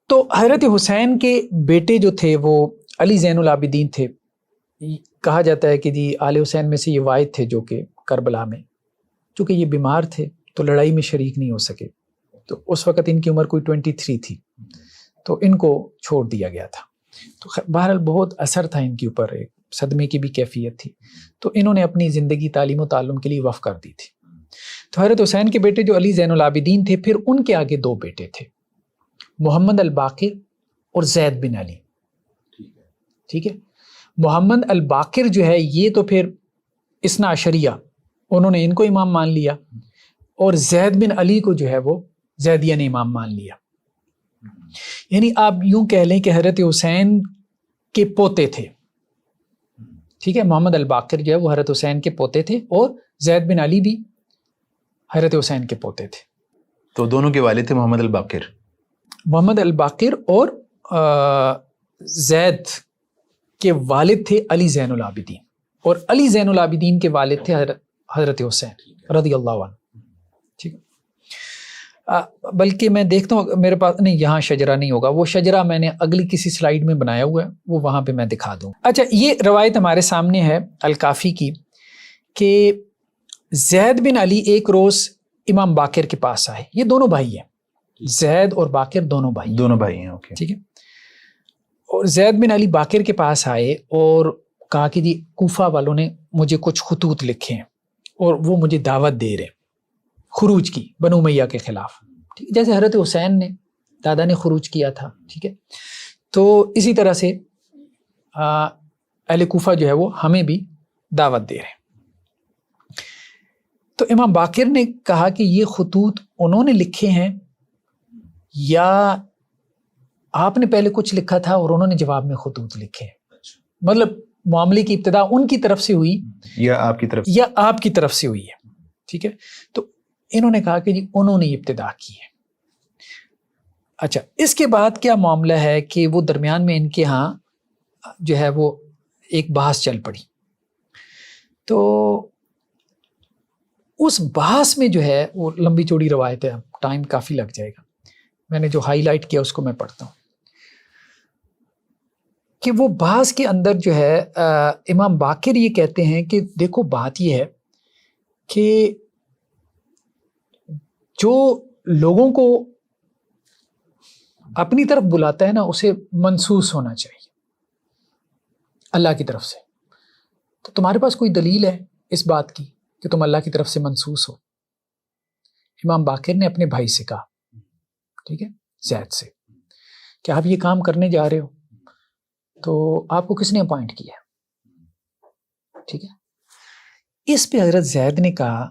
تو حضرت حسین کے بیٹے جو تھے وہ علی زین العابدین تھے. کہا جاتا ہے کہ جی آل حسین میں سے یہ واحد تھے جو کہ کربلا میں، چونکہ یہ بیمار تھے تو لڑائی میں شریک نہیں ہو سکے، تو اس وقت ان کی عمر کوئی 23 تھی، تو ان کو چھوڑ دیا گیا تھا. تو بہرحال بہت اثر تھا ان کے اوپر، ایک صدمے کی بھی کیفیت تھی، تو انہوں نے اپنی زندگی تعلیم و تعلم کے لیے وقف کر دی تھی. تو حضرت حسین کے بیٹے جو علی زین العابدین تھے، پھر ان کے آگے 2 بیٹے تھے، محمد الباقر اور زید بن علی. ٹھیک ہے، محمد الباقر جو ہے یہ تو پھر اثنا عشریہ، انہوں نے ان کو امام مان لیا، اور زید بن علی کو جو ہے وہ زیدیہ نے امام مان لیا. یعنی آپ یوں کہہ لیں کہ حضرت حسین کے پوتے تھے. ٹھیک ہے، محمد الباقر جو ہے وہ حضرت حسین کے پوتے تھے، اور زید بن علی بھی حضرت حسین کے پوتے تھے. تو دونوں کے والد تھے محمد الباقر. محمد الباقر اور زید کے والد تھے علی زین العابدین، اور علی زین العابدین کے والد تھے حضرت حسین رضی اللہ عنہ. ٹھیک ہے، بلکہ میں دیکھتا ہوں میرے پاس نہیں، یہاں شجرہ نہیں ہوگا، وہ شجرہ میں نے اگلی کسی سلائیڈ میں بنایا ہوا ہے، وہ وہاں پہ میں دکھا دوں. اچھا، یہ روایت ہمارے سامنے ہے الکافی کی کہ زید بن علی ایک روز امام باقر کے پاس آئے. یہ دونوں بھائی ہیں، زید اور باقر دونوں بھائی ہیں. اوکے. ٹھیک ہے، اور زید بن علی باقر کے پاس آئے اور کہا کہ جی کوفہ والوں نے مجھے کچھ خطوط لکھے ہیں اور وہ مجھے دعوت دے رہے خروج کی بنو امیہ کے خلاف. ٹھیک ہے، جیسے حضرت حسین نے دادا نے خروج کیا تھا. ٹھیک ہے، تو اسی طرح سے اہل کوفہ جو ہے وہ ہمیں بھی دعوت دے رہے ہیں. تو امام باقر نے کہا کہ یہ خطوط انہوں نے لکھے ہیں یا آپ نے پہلے کچھ لکھا تھا اور انہوں نے جواب میں خطوط لکھے ہیں. مطلب معاملے کی ابتدا ان کی طرف سے ہوئی یا آپ کی طرف سے ہوئی ہے. ٹھیک ہے, تو انہوں نے کہا کہ جی انہوں نے ابتدا کی ہے. اچھا, اس کے بعد کیا معاملہ ہے کہ وہ درمیان میں ان کے ہاں جو ہے وہ ایک بحث چل پڑی. تو اس بحث میں جو ہے وہ لمبی چوڑی روایت ہے, ٹائم کافی لگ جائے گا, میں نے جو ہائی لائٹ کیا اس کو میں پڑھتا ہوں کہ وہ بحث کے اندر جو ہے امام باقر یہ کہتے ہیں کہ دیکھو بات یہ ہے کہ جو لوگوں کو اپنی طرف بلاتا ہے نا اسے منسوس ہونا چاہیے اللہ کی طرف سے. تو تمہارے پاس کوئی دلیل ہے اس بات کی کہ تم اللہ کی طرف سے منسوس ہو؟ امام باقر نے اپنے بھائی سے کہا, ٹھیک ہے, زید سے, کہ آپ یہ کام کرنے جا رہے ہو تو آپ کو کس نے اپوائنٹ کیا؟ ٹھیک ہے. اس پہ حضرت زید نے کہا,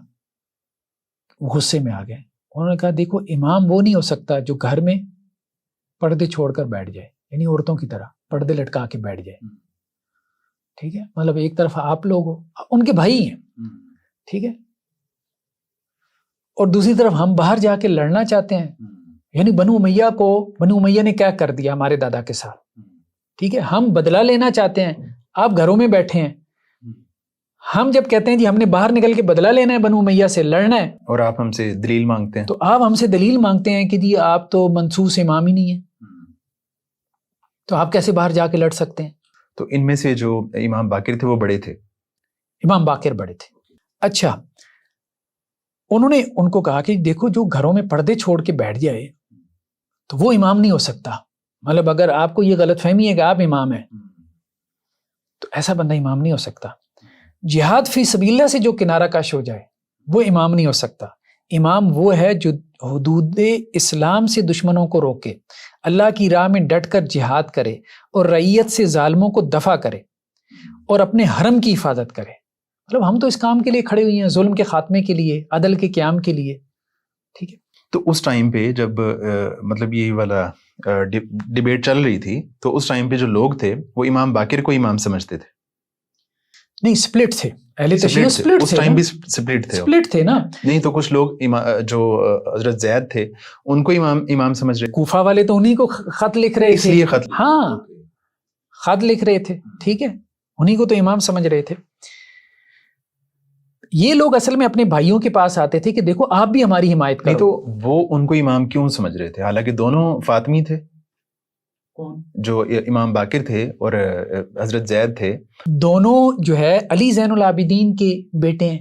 غصے میں آ گئے, انہوں نے کہا دیکھو امام وہ نہیں ہو سکتا جو گھر میں پردے چھوڑ کر بیٹھ جائے, یعنی عورتوں کی طرح پردے لٹکا کے بیٹھ جائے. ٹھیک ہے, مطلب ایک طرف آپ لوگ ہو, ان کے بھائی ہیں, ٹھیک ہے, اور دوسری طرف ہم باہر جا کے لڑنا چاہتے ہیں. یعنی بنو امیہ نے کیا کر دیا ہمارے دادا کے ساتھ, ٹھیک ہے, ہم بدلہ لینا چاہتے ہیں, آپ گھروں میں بیٹھے ہیں. ہم جب کہتے ہیں جی ہم نے باہر نکل کے بدلہ لینا ہے, بنو امیہ سے لڑنا ہے, اور آپ ہم سے دلیل مانگتے ہیں, تو آپ ہم سے دلیل مانگتے ہیں کہ جی آپ تو منسوس امام ہی نہیں ہیں, تو آپ کیسے باہر جا کے لڑ سکتے ہیں؟ تو ان میں سے جو امام باقر تھے وہ بڑے تھے؟ امام باقر بڑے تھے. اچھا, انہوں نے ان کو کہا کہ دیکھو جو گھروں میں پردے چھوڑ کے بیٹھ جائے تو وہ امام نہیں ہو سکتا. مطلب اگر آپ کو یہ غلط فہمی ہے کہ آپ امام ہیں تو ایسا بندہ امام نہیں ہو سکتا. جہاد فی سبیل اللہ سے جو کنارہ کش ہو جائے وہ امام نہیں ہو سکتا. امام وہ ہے جو حدود اسلام سے دشمنوں کو روکے, اللہ کی راہ میں ڈٹ کر جہاد کرے اور رعیت سے ظالموں کو دفع کرے اور اپنے حرم کی حفاظت کرے. مطلب ہم تو اس کام کے لیے کھڑے ہوئے ہیں, ظلم کے خاتمے کے لیے, عدل کے قیام کے لیے. ٹھیک ہے, تو اس ٹائم پہ جب مطلب یہ والا ڈیبیٹ چل رہی تھی تو اس ٹائم پہ جو لوگ تھے وہ امام باقر کو امام سمجھتے تھے؟ نہیں, سپلٹ تھے, اہل تشیع سپلٹ اس تھے, ٹائم بھی سپلٹ تھے نا. نہیں تو کچھ لوگ جو حضرت زید تھے ان کو امام سمجھ رہے. کوفہ والے تو انہی کو خط لکھ رہے تھے, اس لیے ہاں خط لکھ رہے تھے, ٹھیک ہے, انہی کو تو امام سمجھ رہے تھے. یہ لوگ اصل میں اپنے بھائیوں کے پاس آتے تھے کہ دیکھو آپ بھی ہماری حمایت کرو. نہیں تو وہ ان کو امام کیوں سمجھ رہے تھے حالانکہ دونوں فاطمی تھے؟ جو امام باقر تھے اور حضرت زید تھے, دونوں جو ہے علی زین العابدین کے بیٹے ہیں.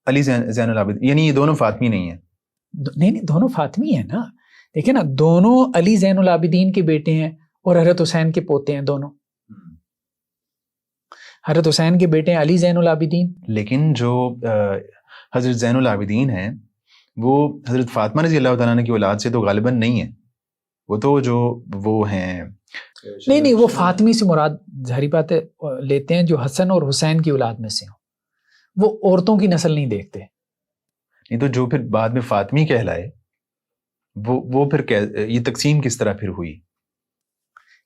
علی زین العابدین یعنی یہ دونوں فاطمی نہیں ہیں؟ نہیں, دونوں فاطمی ہیں نا. دیکھیں نا, دونوں علی زین العابدین کے بیٹے ہیں اور حضرت حسین کے پوتے ہیں دونوں. حضرت حسین کے بیٹے ہیں علی زین العابدین. لیکن جو حضرت زین العابدین ہیں وہ حضرت فاطمہ رضی اللہ تعالیٰ عنہ کی اولاد سے تو غالباً نہیں ہیں, وہ تو جو وہ ہیں. نہیں, وہ فاطمی سے مراد ظاہری بات ہے لیتے ہیں جو حسن اور حسین کی اولاد میں سے ہوں, وہ عورتوں کی نسل نہیں دیکھتے. نہیں تو جو پھر بعد میں فاطمی کہلائے وہ پھر یہ تقسیم کس طرح پھر ہوئی؟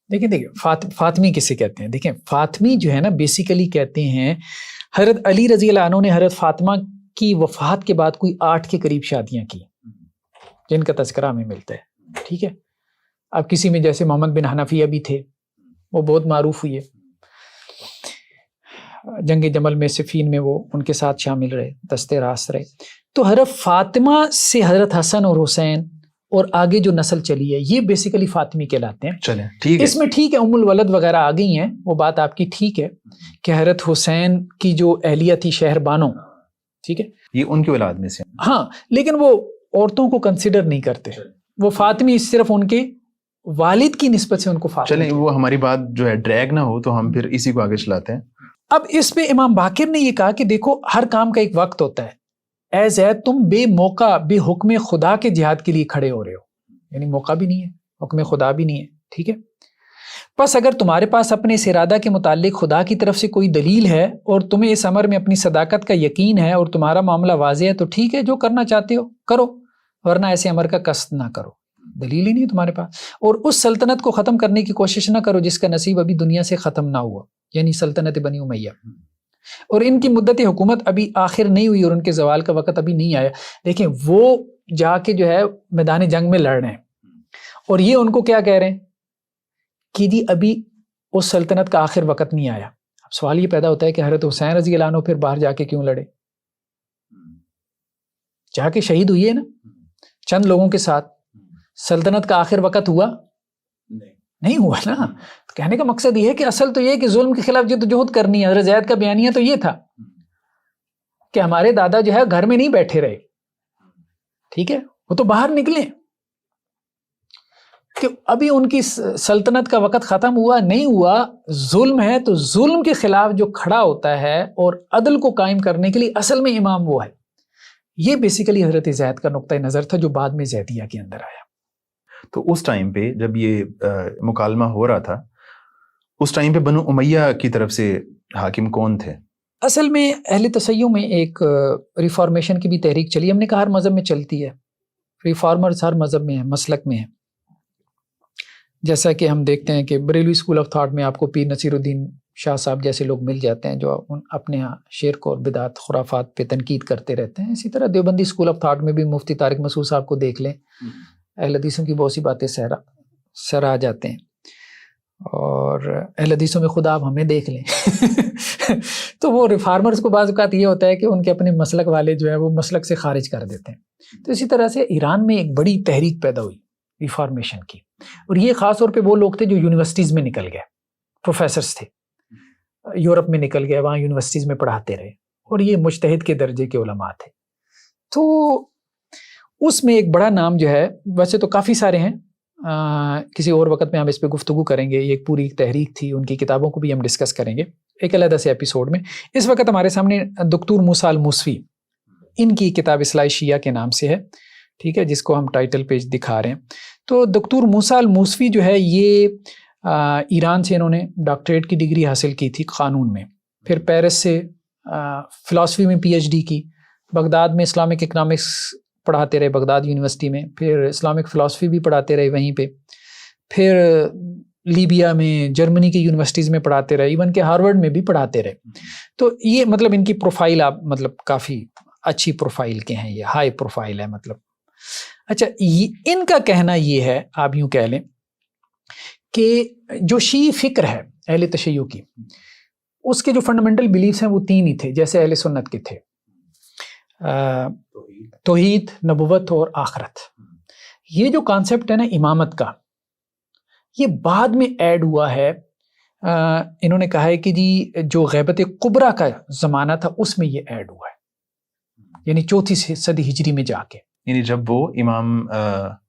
دیکھیں فاطمی کسے کہتے ہیں؟ دیکھیں فاطمی جو ہے نا بیسیکلی کہتے ہیں حضرت علی رضی اللہ عنہ نے حضرت فاطمہ کی وفات کے بعد کوئی 8 کے قریب شادیاں کی جن کا تذکرہ ہمیں ملتا ہے. ٹھیک ہے, اب کسی میں جیسے محمد بن حنفیہ بھی تھے, وہ بہت معروف ہوئی ہے, جنگ جمل میں صفین میں وہ ان کے ساتھ شامل رہے, دستے راست رہے. تو حضرت فاطمہ سے حضرت حسن اور حسین اور آگے جو نسل چلی ہے یہ بیسیکلی فاطمی کہلاتے ہیں. چلیں ٹھیک ہے, اس میں ٹھیک ہے ام الولد وغیرہ آ گئی ہیں, وہ بات آپ کی ٹھیک ہے کہ حضرت حسین کی جو اہلیہ تھی شہر بانو, ٹھیک ہے, یہ ان کی اولاد میں سے, ہاں, لیکن وہ عورتوں کو کنسیڈر نہیں کرتے. وہ فاطمی صرف ان کے والد کی نسبت سے ان کو فاطمی. چلیں وہ ہماری بات جو ہے ڈریگ نہ ہو تو ہم پھر اسی کو آگے چلاتے ہیں. اب اس پہ امام باقر نے یہ کہا کہ دیکھو ہر کام کا ایک وقت ہوتا ہے. اے زید تم بے موقع بے حکم خدا کے جہاد کے لیے کھڑے ہو رہے ہو, یعنی موقع بھی نہیں ہے, حکم خدا بھی نہیں ہے. ٹھیک ہے, بس اگر تمہارے پاس اپنے اس ارادہ کے متعلق خدا کی طرف سے کوئی دلیل ہے اور تمہیں اس امر میں اپنی صداقت کا یقین ہے اور تمہارا معاملہ واضح ہے تو ٹھیک ہے، جو کرنا چاہتے ہو کرو، ورنہ ایسے امر کا قصد نہ کرو، دلیل ہی نہیں تمہارے پاس۔ اور اس سلطنت کو ختم کرنے کی کوشش نہ کرو جس کا نصیب ابھی دنیا سے ختم نہ ہوا، یعنی سلطنت بنی امیہ، اور ان کی مدت حکومت ابھی آخر نہیں ہوئی اور ان کے زوال کا وقت ابھی نہیں آیا۔ دیکھیں وہ جا کے جو ہے میدان جنگ میں لڑ رہے ہیں اور یہ ان کو کیا کہہ رہے ہیں کہ جی ابھی اس سلطنت کا آخر وقت نہیں آیا۔ اب سوال یہ پیدا ہوتا ہے کہ حضرت حسین رضی اللہ عنہ پھر باہر جا کے کیوں لڑے؟ جا کے شہید ہوئی ہے نا چند لوگوں کے ساتھ، سلطنت کا آخر وقت ہوا نہیں ہوا نا۔ تو کہنے کا مقصد یہ ہے کہ اصل تو یہ ہے کہ ظلم کے خلاف جدوجہد کرنی ہے۔ حضرت زید کا بیانیہ تو یہ تھا کہ ہمارے دادا جو ہے گھر میں نہیں بیٹھے رہے، ٹھیک ہے، وہ تو باہر نکلے، کہ ابھی ان کی سلطنت کا وقت ختم ہوا نہیں ہوا، ظلم ہے تو ظلم کے خلاف جو کھڑا ہوتا ہے اور عدل کو قائم کرنے کے لیے اصل میں امام وہ ہے۔ یہ بیسیکلی حضرت زید کا نقطہ نظر تھا جو بعد میں زیدیہ کے اندر آیا۔ تو اس ٹائم پہ جب یہ مکالمہ ہو رہا تھا، اس ٹائم پہ بنو امیہ کی طرف سے حاکم کون تھے؟ اصل میں اہل تشیع میں ایک ریفارمیشن کی بھی تحریک چلی، ہم نے کہا ہر مذہب میں چلتی ہے، ریفارمرز ہر مذہب میں ہیں، مسلک میں ہیں۔ جیسا کہ ہم دیکھتے ہیں کہ بریلوی اسکول آف تھاٹ میں آپ کو پیر نصیر الدین شاہ صاحب جیسے لوگ مل جاتے ہیں جو اپنے شرک اور بدعت خرافات پہ تنقید کرتے رہتے ہیں۔ اسی طرح دیوبندی اسکول آف تھاٹ میں بھی مفتی طارق مسعود صاحب کو دیکھ لیں، اہل حدیثوں کی بہت سی باتیں سراہ جاتے ہیں، اور اہل حدیثوں میں خدا آپ ہمیں دیکھ لیں۔ تو وہ ریفارمرز کو بعض اوقات یہ ہوتا ہے کہ ان کے اپنے مسلک والے جو ہے وہ مسلک سے خارج کر دیتے ہیں۔ تو اسی طرح سے ایران میں ایک بڑی تحریک پیدا ہوئی ریفارمیشن کی، اور یہ خاص طور پہ وہ لوگ تھے جو یونیورسٹیز میں نکل گئے، پروفیسرز تھے، یورپ میں نکل گئے، وہاں یونیورسٹیز میں پڑھاتے رہے، اور یہ مجتہد کے درجے کے علماء تھے۔ تو اس میں ایک بڑا نام جو ہے، ویسے تو کافی سارے ہیں، کسی اور وقت میں ہم اس پہ گفتگو کریں گے، یہ ایک پوری تحریک تھی، ان کی کتابوں کو بھی ہم ڈسکس کریں گے ایک علیحدہ سے ایپیسوڈ میں۔ اس وقت ہمارے سامنے دکتور موسیٰ الموسوی، ان کی کتاب اصلاح شیعہ کے نام سے ہے، ٹھیک ہے، جس کو ہم ٹائٹل پیج دکھا رہے ہیں۔ تو دکتور موسیٰ الموسوی جو ہے یہ ایران سے انہوں نے ڈاکٹریٹ کی ڈگری حاصل کی تھی قانون میں، پھر پیرس سے فلاسفی میں پی ایچ ڈی کی، بغداد میں اسلامک اکنامکس پڑھاتے رہے بغداد یونیورسٹی میں، پھر اسلامک فلاسفی بھی پڑھاتے رہے وہیں پہ، پھر لیبیا میں، جرمنی کی یونیورسٹیز میں پڑھاتے رہے، ایون کہ ہارورڈ میں بھی پڑھاتے رہے۔ تو یہ مطلب ان کی پروفائل آپ مطلب کافی اچھی پروفائل کے ہیں، یہ ہائی پروفائل ہے مطلب۔ اچھا، ان کا کہنا یہ ہے، آپ یوں کہہ لیں کہ جو شیعی فکر ہے اہل تشیع کی، اس کے جو فنڈامنٹل بیلیفز ہیں وہ تین ہی تھے جیسے اہل سنت کے تھے، توحید، نبوت اور آخرت۔ یہ جو کانسیپٹ ہے نا امامت کا، یہ بعد میں ایڈ ہوا ہے۔ انہوں نے کہا ہے کہ جی جو غیبت کبریٰ کا زمانہ تھا اس میں یہ ایڈ ہوا ہے، یعنی 4 صدی ہجری میں جا کے، یعنی جب وہ امام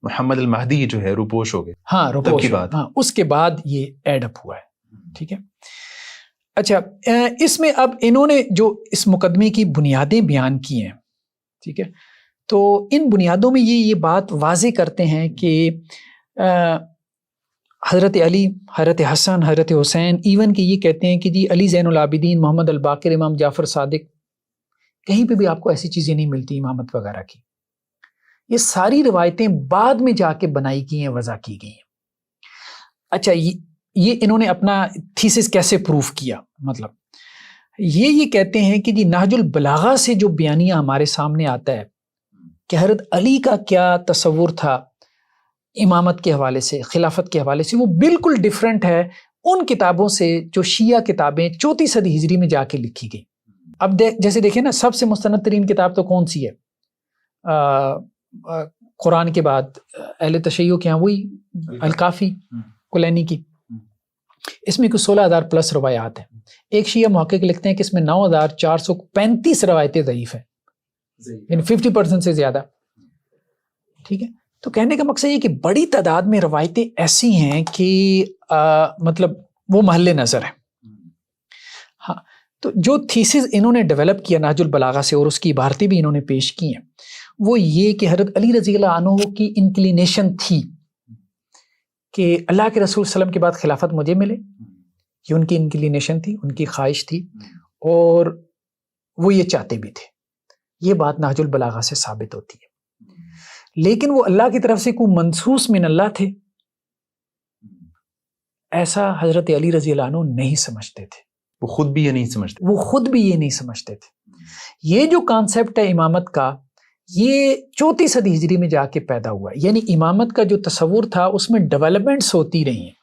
محمد المہدی جو ہے روپوش ہو گئے، ہاں روپوش کی بات، ہاں اس کے بعد یہ ایڈ اپ ہوا ہے، ٹھیک ہے۔ اچھا، اس میں اب انہوں نے جو اس مقدمے کی بنیادیں بیان کی ہیں، ٹھیک ہے، تو ان بنیادوں میں یہ بات واضح کرتے ہیں کہ حضرت علی، حضرت حسن، حضرت حسین، ایون کہ یہ کہتے ہیں کہ جی علی زین العابدین، محمد الباقر، امام جعفر صادق، کہیں پہ بھی آپ کو ایسی چیزیں نہیں ملتی امامت وغیرہ کی۔ یہ ساری روایتیں بعد میں جا کے بنائی گئی ہیں، وضع کی گئی ہیں۔ اچھا، یہ انہوں نے اپنا تھیسس کیسے پروف کیا؟ مطلب یہ کہتے ہیں کہ جی نہج البلاغہ سے جو بیانیہ ہمارے سامنے آتا ہے کہ حضرت علی کا کیا تصور تھا امامت کے حوالے سے، خلافت کے حوالے سے، وہ بالکل ڈیفرنٹ ہے ان کتابوں سے جو شیعہ کتابیں 4 صدی ہجری میں جا کے لکھی گئی۔ اب جیسے دیکھیں نا، سب سے مستند ترین کتاب تو کون سی ہے قرآن کے بعد اہل تشیع کے ہاں؟ وہی الکافی کلینی کی۔ اس میں کچھ 16,000+ روایات ہیں۔ ایک شیعہ محقق لکھتے ہیں کہ اس میں 9,435 روایتیں ضعیف ہیں، یعنی 50% سے زیادہ، ٹھیک ہے۔ تو کہنے کا مقصد یہ کہ بڑی تعداد میں روایتیں ایسی ہیں کہ مطلب وہ محل نظر ہے۔ ہاں، تو جو تھیسز انہوں نے ڈیولپ کیا نہج البلاغہ سے، اور اس کی عبارتیں بھی انہوں نے پیش کی ہیں، وہ یہ کہ حضرت علی رضی اللہ عنہ کی انکلینیشن تھی کہ اللہ کے رسول صلی اللہ علیہ وسلم کے بعد خلافت مجھے ملے، یہ ان کی انکلینیشن تھی، ان کی خواہش تھی، اور وہ یہ چاہتے بھی تھے. یہ بات نہج البلاغہ سے ثابت ہوتی ہے. لیکن وہ اللہ کی طرف سے کوئی منصوص من اللہ تھے، ایسا حضرت علی رضی اللہ عنہ نہیں سمجھتے تھے. وہ خود بھی یہ نہیں سمجھتے، وہ خود بھی یہ نہیں سمجھتے تھے. یہ جو کانسیپٹ ہے امامت کا، یہ 34 صدی ہجری میں جا کے پیدا ہوا. یعنی امامت کا جو تصور تھا اس میں ڈیولپمنٹس ہوتی رہی ہیں.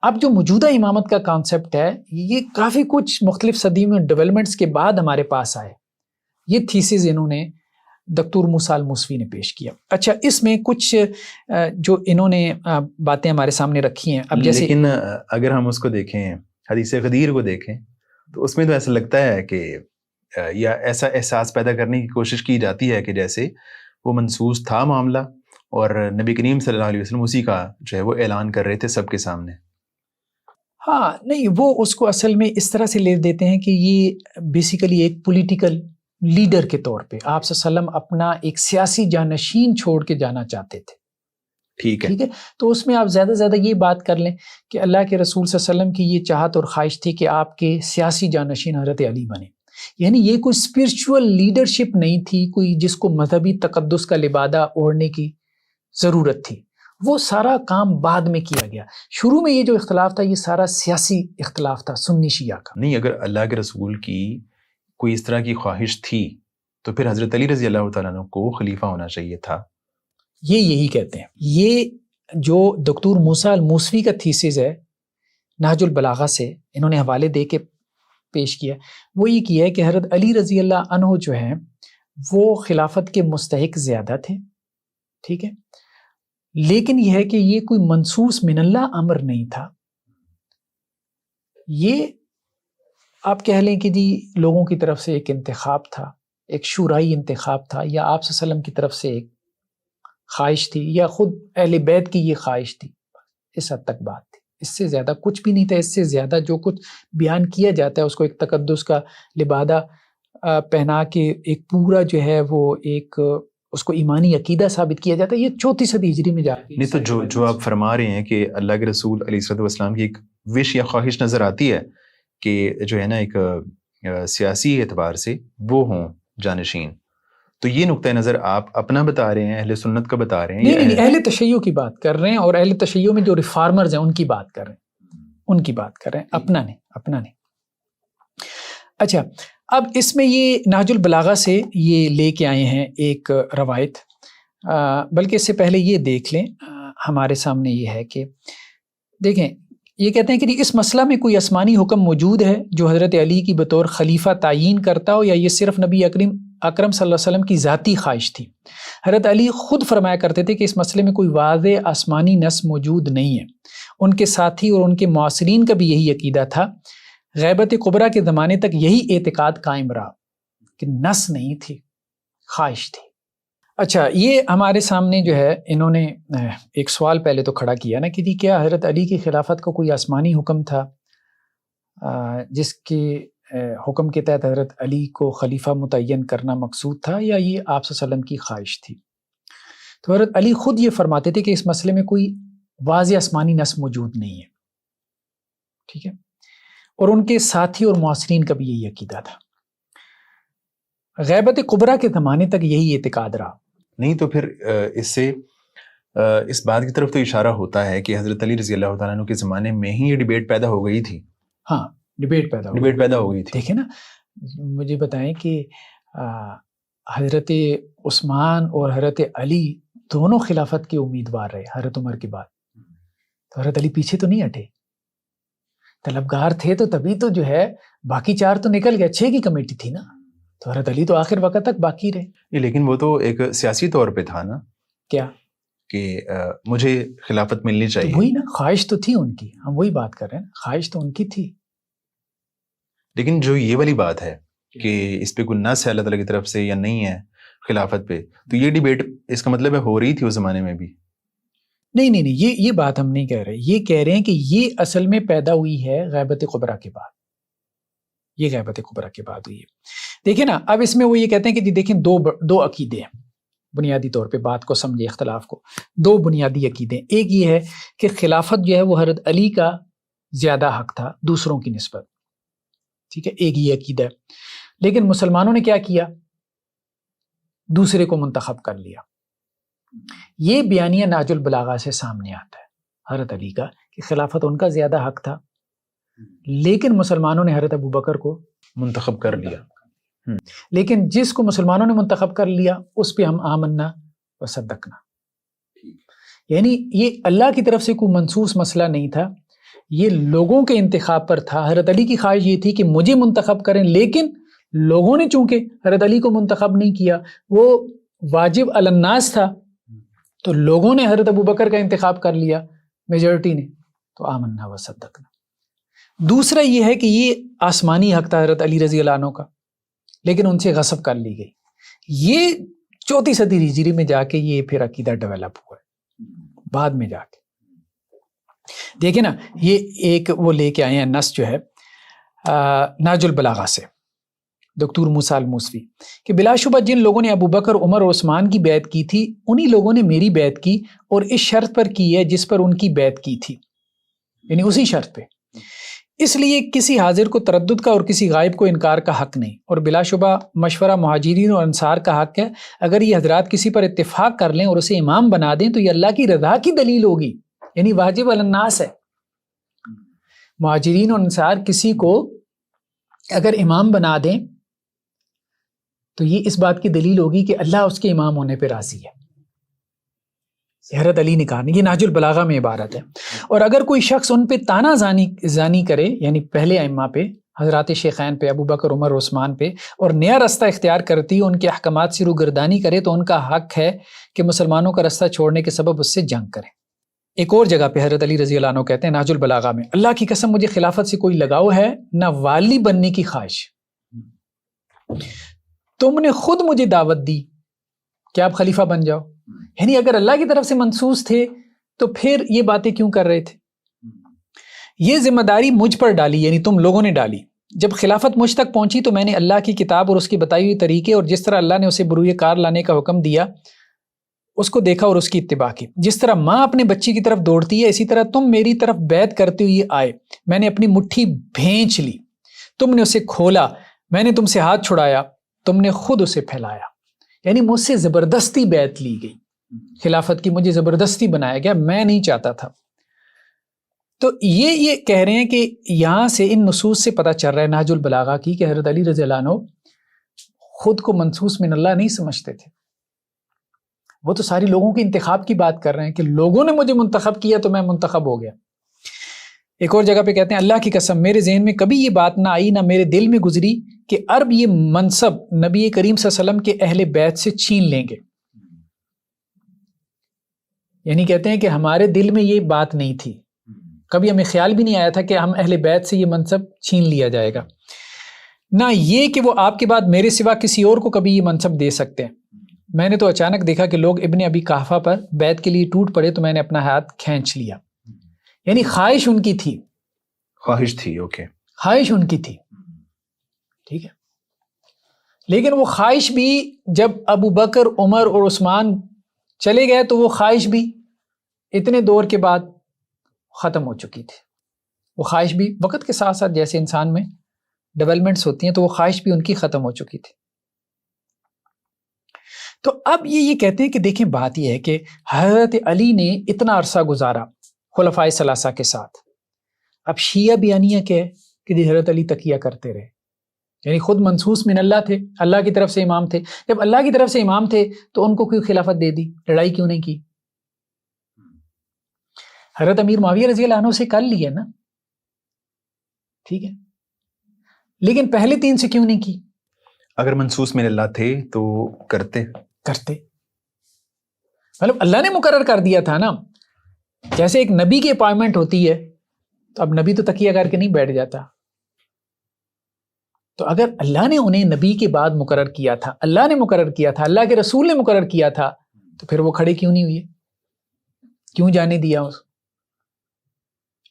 اب جو موجودہ امامت کا کانسیپٹ ہے یہ کافی کچھ مختلف صدی میں ڈیولپمنٹس کے بعد ہمارے پاس آئے. یہ تھیسز انہوں نے دکتور موسیٰ الموسوی نے پیش کیا. اچھا، اس میں کچھ جو انہوں نے باتیں ہمارے سامنے رکھی ہیں. اب جیسے لیکن اگر ہم اس کو دیکھیں، حدیث غدیر کو دیکھیں، تو اس میں تو ایسا لگتا ہے کہ یا ایسا احساس پیدا کرنے کی کوشش کی جاتی ہے کہ جیسے وہ منسوس تھا معاملہ، اور نبی کریم صلی اللہ علیہ وسلم اسی کا جو ہے وہ اعلان کر رہے تھے سب کے سامنے. ہاں نہیں، وہ اس کو اصل میں اس طرح سے لے دیتے ہیں کہ یہ بیسیکلی ایک پولیٹیکل لیڈر کے طور پہ آپ صلی اللہ علیہ وسلم اپنا ایک سیاسی جانشین چھوڑ کے جانا چاہتے تھے. ٹھیک ہے، تو اس میں آپ زیادہ سے زیادہ یہ بات کر لیں کہ اللہ کے رسول صلی اللہ علیہ وسلم کی یہ چاہت اور خواہش تھی کہ آپ کے سیاسی جانشین حضرت علی بنے. یعنی یہ کوئی اسپرچول لیڈرشپ نہیں تھی، کوئی جس کو مذہبی تقدس کا لبادہ اوڑھنے کی ضرورت تھی. وہ سارا کام بعد میں کیا گیا. شروع میں یہ جو اختلاف تھا یہ سارا سیاسی اختلاف تھا سنی شیعہ کا. نہیں، اگر اللہ کے رسول کی کوئی اس طرح کی خواہش تھی تو پھر حضرت علی رضی اللہ تعالیٰ عنہ کو خلیفہ ہونا چاہیے تھا. یہ یہی کہتے ہیں. یہ جو دکتور موسیٰ الموسوی کا تھیسز ہے نہج البلاغہ سے انہوں نے حوالے دے کے پیش کیا، وہ یہ کیا ہے کہ حضرت علی رضی اللہ عنہ جو ہیں وہ خلافت کے مستحق زیادہ تھے. ٹھیک ہے، لیکن یہ ہے کہ یہ کوئی منصوص من اللہ امر نہیں تھا. یہ آپ کہہ لیں کہ جی لوگوں کی طرف سے ایک انتخاب تھا، ایک شورائی انتخاب تھا، یا آپ صلی اللہ علیہ وسلم کی طرف سے ایک خواہش تھی، یا خود اہل بیت کی یہ خواہش تھی. اس حد تک بات تھی، اس سے زیادہ کچھ بھی نہیں تھا. اس سے زیادہ جو کچھ بیان کیا جاتا ہے اس کو ایک تقدس کا لبادہ پہنا کے ایک پورا جو ہے وہ ایک اس کو ایمانی عقیدہ ثابت کیا جاتا ہے. یہ 34 صدی ہجری میں جاتی ہے. نہیں تو جو آپ فرما رہے ہیں کہ اللہ کے رسول علیہ الصلوۃ والسلام کی ایک وش یا خواہش نظر آتی ہے کہ جو ہے نا ایک سیاسی اعتبار سے وہ ہوں جانشین، تو یہ نقطہ نظر آپ اپنا بتا رہے ہیں، اہل سنت کا بتا رہے ہیں؟ نہیں، اہل تشیع کی بات کر رہے ہیں، اور اہل تشیع میں جو ریفارمرز ہیں ان کی بات کر رہے ہیں، ان کی بات کر رہے ہیں، اپنا نہیں. اچھا، اب اس میں یہ نہج البلاغہ سے یہ لے کے آئے ہیں ایک روایت، بلکہ اس سے پہلے یہ دیکھ لیں ہمارے سامنے یہ ہے کہ دیکھیں یہ کہتے ہیں کہ اس مسئلہ میں کوئی آسمانی حکم موجود ہے جو حضرت علی کی بطور خلیفہ تعیین کرتا ہو، یا یہ صرف نبی اکرم صلی اللہ علیہ وسلم کی ذاتی خواہش تھی؟ حضرت علی خود فرمایا کرتے تھے کہ اس مسئلے میں کوئی واضح آسمانی نص موجود نہیں ہے. ان کے ساتھی اور ان کے معاصرین کا بھی یہی عقیدہ تھا. غیبت کبریٰ کے زمانے تک یہی اعتقاد قائم رہا کہ نص نہیں تھی، خواہش تھی. اچھا، یہ ہمارے سامنے جو ہے انہوں نے ایک سوال پہلے تو کھڑا کیا نا کہ جی کیا حضرت علی کی خلافت کا کوئی آسمانی حکم تھا جس کے حکم کے تحت حضرت علی کو خلیفہ متعین کرنا مقصود تھا، یا یہ آپ صلی اللہ علیہ وسلم کی خواہش تھی؟ تو حضرت علی خود یہ فرماتے تھے کہ اس مسئلے میں کوئی واضح آسمانی نص موجود نہیں ہے. ٹھیک ہے، اور ان کے ساتھی اور معاصرین کا بھی یہی عقیدہ تھا. غیبت کبریٰ کے زمانے تک یہی اعتقاد رہا. نہیں تو پھر اس سے اس بات کی طرف تو اشارہ ہوتا ہے کہ حضرت علی رضی اللہ تعالیٰ عنہ کے زمانے میں ہی یہ ڈیبیٹ پیدا ہو گئی تھی. ہاں، ڈیبیٹ پیدا ہو گئی تھی. دیکھیں نا، مجھے بتائیں کہ حضرت عثمان اور حضرت علی دونوں خلافت کے امیدوار رہے حضرت عمر کے بعد. تو حضرت علی پیچھے تو نہیں ہٹے، طلبگار تھے تو تبھی تو جو ہے باقی 4 تو نکل گئے، 6 کی کمیٹی تھی نا، تو حضرت علی تو آخر وقت تک باقی رہے. لیکن وہ تو ایک سیاسی طور پہ تھا نا، کیا کہ مجھے خلافت ملنی چاہیے. وہی نا، خواہش تو تھی ان کی، ہم وہی بات کر رہے ہیں، خواہش تو ان کی تھی. لیکن جو یہ والی بات ہے کہ اس پہ کوئی نص ہے اللہ تعالیٰ کی طرف سے یا نہیں ہے خلافت پہ، تو یہ ڈیبیٹ اس کا مطلب ہے ہو رہی تھی اس زمانے میں بھی. نہیں، یہ بات ہم نہیں کہہ رہے. یہ کہہ رہے ہیں کہ یہ اصل میں پیدا ہوئی ہے غیبت کبریٰ کے بعد. یہ غیبت کبریٰ کے بعد ہوئی ہے. دیکھیں نا، اب اس میں وہ یہ کہتے ہیں کہ جی دیکھیں دو عقیدے ہیں. بنیادی طور پہ بات کو سمجھے اختلاف کو. دو بنیادی عقیدے. ایک یہ ہے کہ خلافت جو ہے وہ حضرت علی کا زیادہ حق تھا دوسروں کی نسبت. ٹھیک ہے, ایک یہ عقیدہ ہے. لیکن مسلمانوں نے کیا کیا؟ دوسرے کو منتخب کر لیا. یہ بیانیہ نہج البلاغہ سے سامنے آتا ہے حضرت علی کا کہ خلافت ان کا زیادہ حق تھا, لیکن مسلمانوں نے حضرت ابوبکر کو منتخب کر لیا. لیکن جس کو مسلمانوں نے منتخب کر لیا اس پہ ہم آمنا و صدقنا. یعنی یہ اللہ کی طرف سے کوئی منصوص مسئلہ نہیں تھا, یہ لوگوں کے انتخاب پر تھا. حضرت علی کی خواہش یہ تھی کہ مجھے منتخب کریں, لیکن لوگوں نے چونکہ حضرت علی کو منتخب نہیں کیا, وہ واجب علی الناس تھا, تو لوگوں نے حضرت ابوبکر کا انتخاب کر لیا, میجورٹی نے, تو آمنا و صدقنا. دوسرا یہ ہے کہ یہ آسمانی حق تھا حضرت علی رضی اللہ عنہ کا, لیکن ان سے غصب کر لی گئی. یہ 4 صدی ہجری میں جا کے یہ پھر عقیدہ ڈیولپ ہوا ہے, بعد میں جا کے. دیکھیں نا, یہ ایک وہ لے کے آئے ہیں نص جو ہے نہج البلاغہ سے, دکتور موسیٰ الموسوی, کہ بلا شبہ جن لوگوں نے ابوبکر, عمر اور عثمان کی بیعت کی تھی, انہی لوگوں نے میری بیعت کی, اور اس شرط پر کی ہے جس پر ان کی بیعت کی تھی, یعنی اسی شرط پہ. اس لیے کسی حاضر کو تردد کا اور کسی غائب کو انکار کا حق نہیں, اور بلا شبہ مشورہ مہاجرین اور انصار کا حق ہے. اگر یہ حضرات کسی پر اتفاق کر لیں اور اسے امام بنا دیں تو یہ اللہ کی رضا کی دلیل ہوگی, یعنی واجب علی الناس ہے. مہاجرین اور انصار کسی کو اگر امام بنا دیں تو یہ اس بات کی دلیل ہوگی کہ اللہ اس کے امام ہونے پہ راضی ہے. حضرت علی نے کہا, یہ نہج البلاغہ میں عبارت ہے. اور اگر کوئی شخص ان پہ تانا زانی کرے, یعنی پہلے ائمہ پہ, حضرات شیخین پہ, ابوبکر, عمر, عثمان پہ, اور نیا رستہ اختیار کرتی ان کے احکامات سے روگردانی کرے, تو ان کا حق ہے کہ مسلمانوں کا رستہ چھوڑنے کے سبب اس سے جنگ کریں. ایک اور جگہ پہ حضرت علی رضی اللہ عنہ کہتے ہیں نہج البلاغہ میں, اللہ کی قسم مجھے خلافت سے کوئی لگاؤ ہے نہ والی بننے کی خواہش. تم نے خود مجھے دعوت دی کہ آپ خلیفہ بن جاؤ, یعنی اگر اللہ کی طرف سے منصوص تھے تو پھر یہ باتیں کیوں کر رہے تھے؟ یہ ذمہ داری مجھ پر ڈالی, یعنی تم لوگوں نے ڈالی. جب خلافت مجھ تک پہنچی تو میں نے اللہ کی کتاب اور اس کی بتائی ہوئی طریقے اور جس طرح اللہ نے اسے بروئے کار لانے کا حکم دیا اس کو دیکھا اور اس کی اتباع کی. جس طرح ماں اپنے بچی کی طرف دوڑتی ہے, اسی طرح تم میری طرف بیعت کرتے ہوئے آئے. میں نے اپنی مٹھی بھینچ لی, تم نے اسے کھولا, میں نے تم سے ہاتھ چھڑایا, تم نے خود اسے پھیلایا. یعنی مجھ سے زبردستی بیعت لی گئی, خلافت کی مجھے زبردستی بنایا گیا, میں نہیں چاہتا تھا. تو یہ کہہ رہے ہیں کہ یہاں سے ان نصوص سے پتہ چل رہا ہے نہج البلاغہ کی کہ حضرت علی رضی اللہ عنہ خود کو منصوص من اللہ نہیں سمجھتے تھے. وہ تو ساری لوگوں کے انتخاب کی بات کر رہے ہیں کہ لوگوں نے مجھے منتخب کیا تو میں منتخب ہو گیا. ایک اور جگہ پہ کہتے ہیں اللہ کی قسم میرے ذہن میں کبھی یہ بات نہ آئی نہ میرے دل میں گزری کہ عرب یہ منصب نبی کریم صلی اللہ علیہ وسلم کے اہل بیت سے چھین لیں گے. یعنی کہتے ہیں کہ ہمارے دل میں یہ بات نہیں تھی, کبھی ہمیں خیال بھی نہیں آیا تھا کہ ہم اہل بیت سے یہ منصب چھین لیا جائے گا, نہ یہ کہ وہ آپ کے بعد میرے سوا کسی اور کو کبھی یہ منصب دے سکتے ہیں. میں نے تو اچانک دیکھا کہ لوگ ابن ابی قحافہ پر بیعت کے لیے ٹوٹ پڑے تو میں نے اپنا ہاتھ کھینچ لیا. یعنی خواہش ان کی تھی, خواہش تھی, اوکے, خواہش ان کی تھی, ٹھیک ہے. لیکن وہ خواہش بھی جب ابو بکر, عمر اور عثمان چلے گئے تو وہ خواہش بھی اتنے دور کے بعد ختم ہو چکی تھی. وہ خواہش بھی وقت کے ساتھ ساتھ جیسے انسان میں ڈیولپمنٹس ہوتی ہیں تو وہ خواہش بھی ان کی ختم ہو چکی تھی. تو اب یہ کہتے ہیں کہ دیکھیں بات یہ ہے کہ حضرت علی نے اتنا عرصہ گزارا خلفائے ثلاثہ کے ساتھ. اب شیعہ بیانیہ کیا ہے کہ حضرت علی تقیہ کرتے رہے, یعنی خود منصوص من اللہ تھے, اللہ کی طرف سے امام تھے. جب اللہ کی طرف سے امام تھے تو ان کو کیوں خلافت دے دی, لڑائی کیوں نہیں کی؟ حضرت امیر معاویہ رضی اللہ عنہ سے کر لی ہے نا, ٹھیک ہے, لیکن پہلے 3 سے کیوں نہیں کی؟ اگر منصوص من اللہ تھے تو کرتے, مطلب اللہ نے مقرر کر دیا تھا نا. جیسے ایک نبی کی اپائنمنٹ ہوتی ہے تو اب نبی تو تقیہ کر کے نہیں بیٹھ جاتا. تو اگر اللہ نے انہیں نبی کے بعد مقرر کیا تھا, اللہ نے مقرر کیا تھا, اللہ کے رسول نے مقرر کیا تھا, تو پھر وہ کھڑے کیوں نہیں ہوئے, کیوں جانے دیا اس؟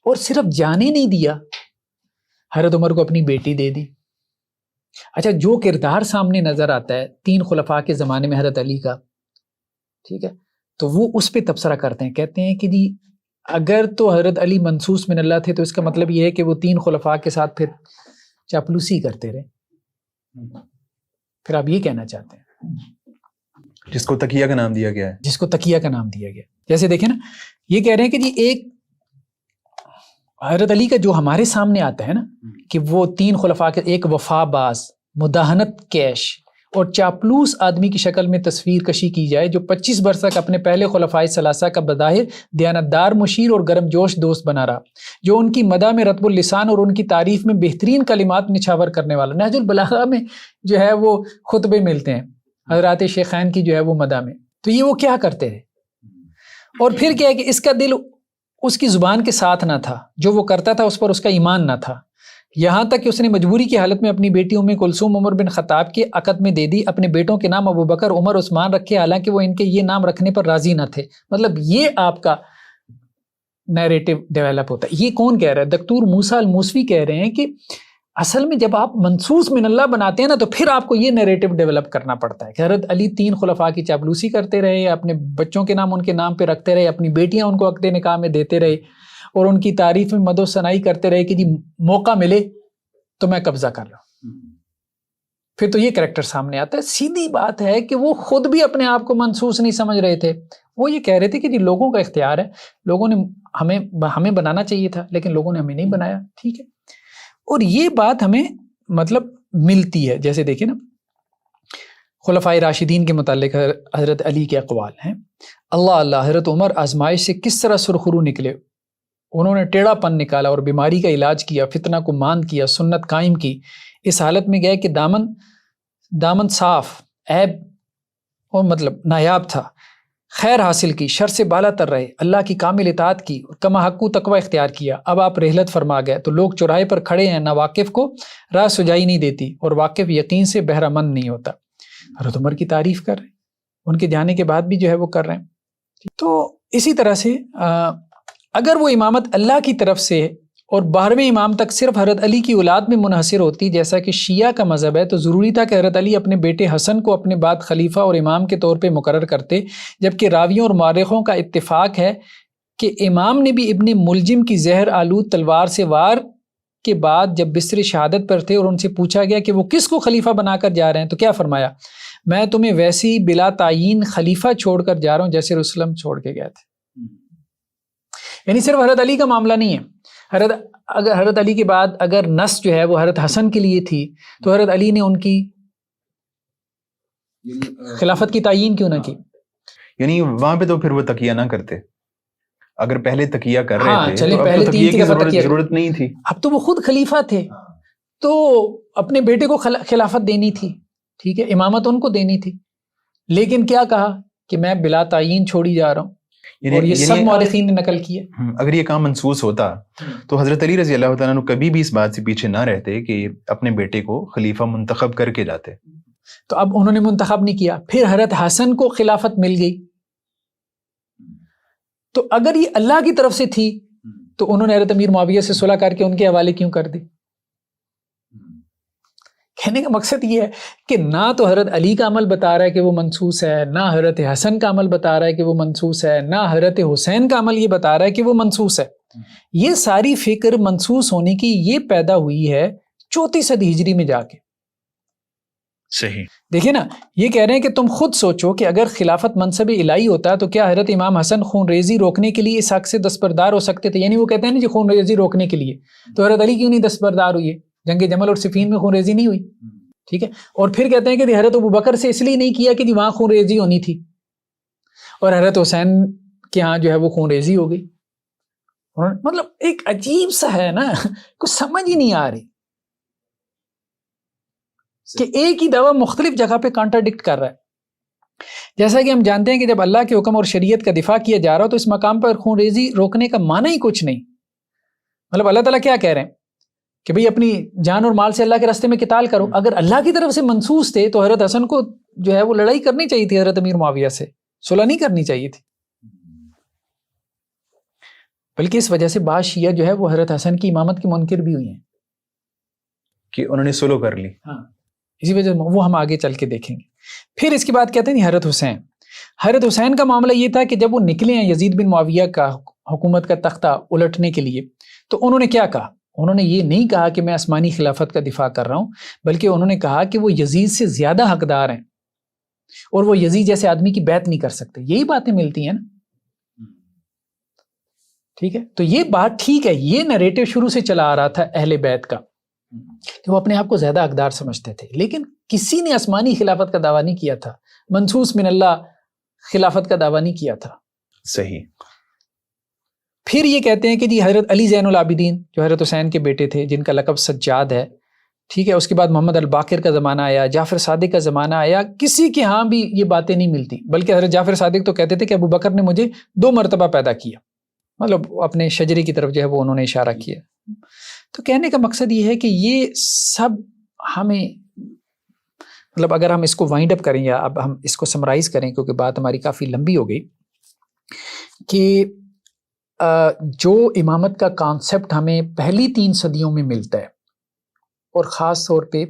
اور صرف جانے نہیں دیا, حضرت عمر کو اپنی بیٹی دے دی. اچھا, جو کردار سامنے نظر آتا ہے 3 خلفاء کے زمانے میں حضرت علی کا, ٹھیک ہے. تو وہ اس پہ تبصرہ کرتے ہیں, کہتے ہیں کہ جی اگر تو حضرت علی منصوص من اللہ تھے تو اس کا مطلب یہ ہے کہ وہ 3 خلفاء کے ساتھ پھر چاپلوسی کرتے رہے. پھر آپ یہ کہنا چاہتے ہیں جس کو تقیہ کا نام دیا گیا ہے, جس کو تقیہ کا نام دیا گیا. جیسے دیکھیں نا, یہ کہہ رہے ہیں کہ جی ایک حضرت علی کا جو ہمارے سامنے آتا ہے نا کہ وہ 3 خلفاء کے, ایک وفا باز, مداہنت کیش اور چاپلوس آدمی کی شکل میں تصویر کشی کی جائے, جو 25 برس تک اپنے پہلے خلفائے ثلاثہ کا بظاہر دیانتدار مشیر اور گرم جوش دوست بنا رہا, جو ان کی مدح میں رطب اللسان اور ان کی تعریف میں بہترین کلمات نچھاور کرنے والا. نہج البلاغہ میں جو ہے وہ خطبے ملتے ہیں حضرات شیخین کی جو ہے وہ مدح میں. تو یہ وہ کیا کرتے رہے, اور پھر کیا ہے کہ اس کا دل اس کی زبان کے ساتھ نہ تھا, جو وہ کرتا تھا اس پر اس کا ایمان نہ تھا, یہاں تک کہ اس نے مجبوری کی حالت میں اپنی بیٹی ام کلثوم عمر بن خطاب کے عقد میں دے دی, اپنے بیٹوں کے نام ابو بکر, عمر, عثمان رکھے, حالانکہ وہ ان کے یہ نام رکھنے پر راضی نہ تھے. مطلب یہ آپ کا نیریٹو ڈیولپ ہوتا ہے. یہ کون کہہ رہا ہے؟ دکتور موسیٰ الموسوی کہہ رہے ہیں کہ اصل میں جب آپ منصوص من اللہ بناتے ہیں نا تو پھر آپ کو یہ نیریٹو ڈیولپ کرنا پڑتا ہے کہ حضرت علی 3 خلفاء کی چاپلوسی کرتے رہے, اپنے بچوں کے نام ان کے نام پہ رکھتے رہے, اپنی بیٹیاں ان کو عقد نکاح میں دیتے رہے, اور ان کی تعریف میں مد و ثنائی کرتے رہے کہ جی موقع ملے تو میں قبضہ کر رہا ہوں. پھر تو یہ کریکٹر سامنے آتا ہے. سیدھی بات ہے کہ وہ خود بھی اپنے آپ کو منصوص نہیں سمجھ رہے تھے. وہ یہ کہہ رہے تھے کہ جی لوگوں کا اختیار ہے, لوگوں نے ہمیں بنانا چاہیے تھا لیکن لوگوں نے ہمیں نہیں بنایا. ٹھیک ہے, اور یہ بات ہمیں مطلب ملتی ہے. جیسے دیکھیں نا, خلفائے راشدین کے متعلق حضرت علی کے اقوال ہیں. اللہ حضرت عمر آزمائش سے کس طرح سرخرو نکلے, انہوں نے ٹیڑھا پن نکالا اور بیماری کا علاج کیا, فتنہ کو ماند کیا, سنت قائم کی. اس حالت میں گئے کہ دامن صاف, عیب اور مطلب نایاب تھا, خیر حاصل کی, شر سے بالا تر رہے, اللہ کی کامل اطاعت کی اور کما حقو تقوی اختیار کیا. اب آپ رحلت فرما گئے تو لوگ چوراہے پر کھڑے ہیں, نہ واقف کو راہ سجائی نہیں دیتی اور واقف یقین سے بہرہ مند نہیں ہوتا. حضرت عمر کی تعریف کر رہے ہیں, ان کے جانے کے بعد بھی جو ہے وہ کر رہے ہیں. تو اسی طرح سے اگر وہ امامت اللہ کی طرف سے اور 12ویں امام تک صرف حضرت علی کی اولاد میں منحصر ہوتی, جیسا کہ شیعہ کا مذہب ہے, تو ضروری تھا کہ حضرت علی اپنے بیٹے حسن کو اپنے بعد خلیفہ اور امام کے طور پہ مقرر کرتے, جبکہ راویوں اور مورخوں کا اتفاق ہے کہ امام نے بھی ابن ملجم کی زہر آلود تلوار سے وار کے بعد جب بستر شہادت پر تھے اور ان سے پوچھا گیا کہ وہ کس کو خلیفہ بنا کر جا رہے ہیں, تو کیا فرمایا, میں تمہیں ویسی بلا تعین خلیفہ چھوڑ کر جا رہا ہوں جیسے رسولم چھوڑ کے گئے تھے. یعنی صرف حضرت علی کا معاملہ نہیں ہے. اگر حضرت علی کے بعد اگر نس جو ہے وہ حضرت حسن کے لیے تھی تو حضرت علی نے ان کی خلافت کی تعیین کیوں نہ کی؟ یعنی وہاں پہ تو پھر وہ تقیہ نہ کرتے. اگر پہلے تقیہ کر رہے تھے تو پہلے اب تو تقیہ کی ضرورت نہیں تھی. اب تو وہ خود خلیفہ تھے تو اپنے بیٹے کو خلافت دینی تھی. ٹھیک ہے, امامت ان کو دینی تھی, لیکن کیا کہا کہ میں بلا تعین چھوڑی جا رہا ہوں, اور یہ سب مورخین نے نقل کیے. اگر یہ کام منسوس ہوتا تو حضرت علی رضی اللہ تعالیٰ عنہ کبھی بھی اس بات سے پیچھے نہ رہتے کہ اپنے بیٹے کو خلیفہ منتخب کر کے جاتے. تو اب انہوں نے منتخب نہیں کیا, پھر حضرت حسن کو خلافت مل گئی. تو اگر یہ اللہ کی طرف سے تھی تو انہوں نے حضرت امیر معاویہ سے صلح کر کے ان کے حوالے کیوں کر دی؟ کہنے کا مقصد یہ ہے کہ نہ تو حضرت علی کا عمل بتا رہا ہے کہ وہ منسوس ہے, نہ حضرت حسن کا عمل بتا رہا ہے کہ وہ منسوس ہے, نہ حضرت حسین کا عمل یہ بتا رہا ہے کہ وہ منسوس ہے. یہ ساری فکر منسوس ہونے کی یہ پیدا ہوئی ہے 34 صدی ہجری میں جا کے. صحیح. دیکھیں نا, یہ کہہ رہے ہیں کہ تم خود سوچو کہ اگر خلافت منصب الہی ہوتا تو کیا حضرت امام حسن خون ریزی روکنے کے لیے اس حق سے دستبردار ہو سکتے تھے؟ یعنی وہ کہتے ہیں نا جی خون ریزی روکنے کے لیے, تو حضرت علی کیوں نہیں دستبردار ہوئی ہے؟ جنگ جمل اور صفین میں خون ریزی نہیں ہوئی. ٹھیک ہے, اور پھر کہتے ہیں کہ حضرت ابو بکر سے اس لیے نہیں کیا کہ وہاں خون ریزی ہونی تھی, اور حضرت حسین کے ہاں جو ہے وہ خون ریزی ہو گئی. مطلب ایک عجیب سا ہے نا, کچھ سمجھ ہی نہیں آ رہی کہ ایک ہی دعویٰ مختلف جگہ پہ کانٹراڈکٹ کر رہا ہے. جیسا کہ ہم جانتے ہیں کہ جب اللہ کے حکم اور شریعت کا دفاع کیا جا رہا ہو تو اس مقام پر خون ریزی روکنے کا معنی ہی کچھ نہیں. مطلب اللہ تعالیٰ کیا کہہ رہے ہیں کہ بھئی اپنی جان اور مال سے اللہ کے راستے میں قتال کرو. اگر اللہ کی طرف سے منسوس تھے تو حضرت حسن کو جو ہے وہ لڑائی کرنی چاہیے تھی, حضرت امیر معاویہ سے صلح نہیں کرنی چاہیے تھی. بلکہ اس وجہ سے بعض شیعہ جو ہے وہ حضرت حسن کی امامت کے منکر بھی ہوئی ہیں کہ انہوں نے صلح کر لی. ہاں, اسی وجہ سے وہ ہم آگے چل کے دیکھیں گے. پھر اس کے بعد کہتے ہیں حضرت حسین. حضرت حسین کا معاملہ یہ تھا کہ جب وہ نکلے ہیں یزید بن معاویہ کا حکومت کا تختہ الٹنے کے لیے، تو انہوں نے کیا کہا؟ انہوں نے یہ نہیں کہا کہ میں آسمانی خلافت کا دفاع کر رہا ہوں، بلکہ انہوں نے کہا کہ وہ یزید سے زیادہ حقدار ہیں اور وہ یزید جیسے آدمی کی بیعت نہیں کر سکتے. یہی باتیں ملتی ہیں نا. ٹھیک ہے، تو یہ بات ٹھیک ہے، یہ نریٹو شروع سے چلا آ رہا تھا اہل بیت کا کہ وہ اپنے آپ کو زیادہ حقدار سمجھتے تھے، لیکن کسی نے آسمانی خلافت کا دعویٰ نہیں کیا تھا، منصوص من اللہ خلافت کا دعویٰ نہیں کیا تھا. صحیح. پھر یہ کہتے ہیں کہ جی حضرت علی زین العابدین جو حضرت حسین کے بیٹے تھے، جن کا لقب سجاد ہے، ٹھیک ہے، اس کے بعد محمد الباقر کا زمانہ آیا، جعفر صادق کا زمانہ آیا، کسی کے ہاں بھی یہ باتیں نہیں ملتی، بلکہ حضرت جعفر صادق تو کہتے تھے کہ ابو بکر نے مجھے 2 مرتبہ پیدا کیا، مطلب اپنے شجرے کی طرف جو ہے وہ انہوں نے اشارہ کیا. تو کہنے کا مقصد یہ ہے کہ یہ سب ہمیں، مطلب اگر ہم اس کو وائنڈ اپ کریں یا اب ہم اس کو سمرائز کریں، کیونکہ بات ہماری کافی لمبی ہو گئی، کہ جو امامت کا کانسیپٹ ہمیں پہلی 3 صدیوں میں ملتا ہے، اور خاص طور پہ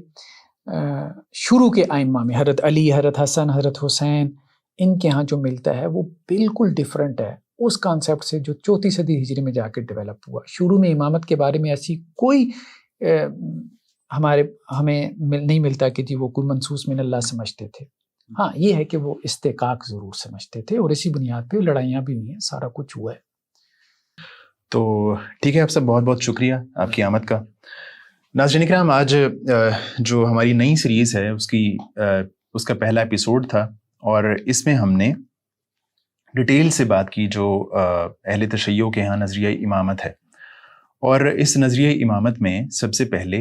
شروع کے ائمہ میں حضرت علی، حضرت حسن، حضرت حسین، ان کے ہاں جو ملتا ہے وہ بالکل ڈیفرنٹ ہے اس کانسیپٹ سے جو 4 صدی ہجری میں جا کے ڈیولپ ہوا. شروع میں امامت کے بارے میں ایسی کوئی ہمیں نہیں ملتا کہ جی وہ کوئی منصوص من اللہ سمجھتے تھے. ہاں یہ ہے کہ وہ استحقاق ضرور سمجھتے تھے، اور اسی بنیاد پہ لڑائیاں بھی ہوئی ہیں، سارا کچھ ہوا ہے. تو ٹھیک ہے، آپ سب بہت بہت شکریہ آپ کی آمد کا. ناظرین کرام، آج جو ہماری نئی سیریز ہے اس کا پہلا ایپیسوڈ تھا، اور اس میں ہم نے ڈیٹیل سے بات کی جو اہل تشیع کے ہاں نظریہ امامت ہے. اور اس نظریہ امامت میں سب سے پہلے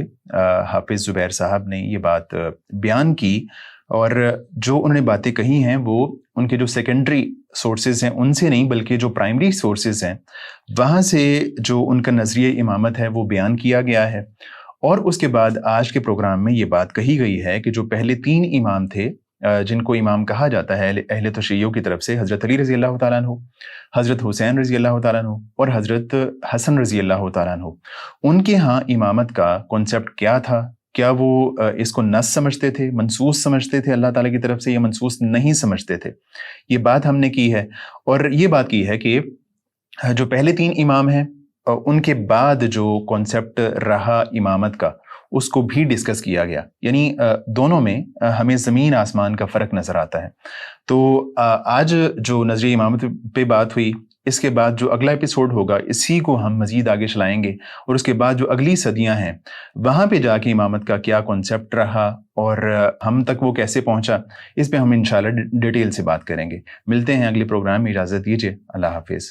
حافظ زبیر صاحب نے یہ بات بیان کی، اور جو انہوں نے باتیں کہی ہیں وہ ان کے جو سیکنڈری سورسز ہیں ان سے نہیں، بلکہ جو پرائمری سورسز ہیں وہاں سے جو ان کا نظریہ امامت ہے وہ بیان کیا گیا ہے. اور اس کے بعد آج کے پروگرام میں یہ بات کہی گئی ہے کہ جو پہلے 3 امام تھے جن کو امام کہا جاتا ہے اہل تشیع کی طرف سے، حضرت علی رضی اللہ تعالیٰ عنہ، حضرت حسین رضی اللہ تعالیٰ عنہ اور حضرت حسن رضی اللہ تعالیٰ عنہ، ان کے ہاں امامت کا کانسیپٹ کیا تھا؟ کیا وہ اس کو نص سمجھتے تھے، منصوص سمجھتے تھے اللہ تعالیٰ کی طرف سے، یا منصوص نہیں سمجھتے تھے؟ یہ بات ہم نے کی ہے. اور یہ بات کی ہے کہ جو پہلے 3 امام ہیں ان کے بعد جو کانسیپٹ رہا امامت کا، اس کو بھی ڈسکس کیا گیا. یعنی دونوں میں ہمیں زمین آسمان کا فرق نظر آتا ہے. تو آج جو نظریہ امامت پہ بات ہوئی، اس کے بعد جو اگلا ایپیسوڈ ہوگا اسی کو ہم مزید آگے چلائیں گے، اور اس کے بعد جو اگلی صدیاں ہیں وہاں پہ جا کے امامت کا کیا کانسیپٹ رہا اور ہم تک وہ کیسے پہنچا، اس پہ ہم انشاءاللہ ڈیٹیل سے بات کریں گے. ملتے ہیں اگلے پروگرام میں، اجازت دیجیے، اللہ حافظ.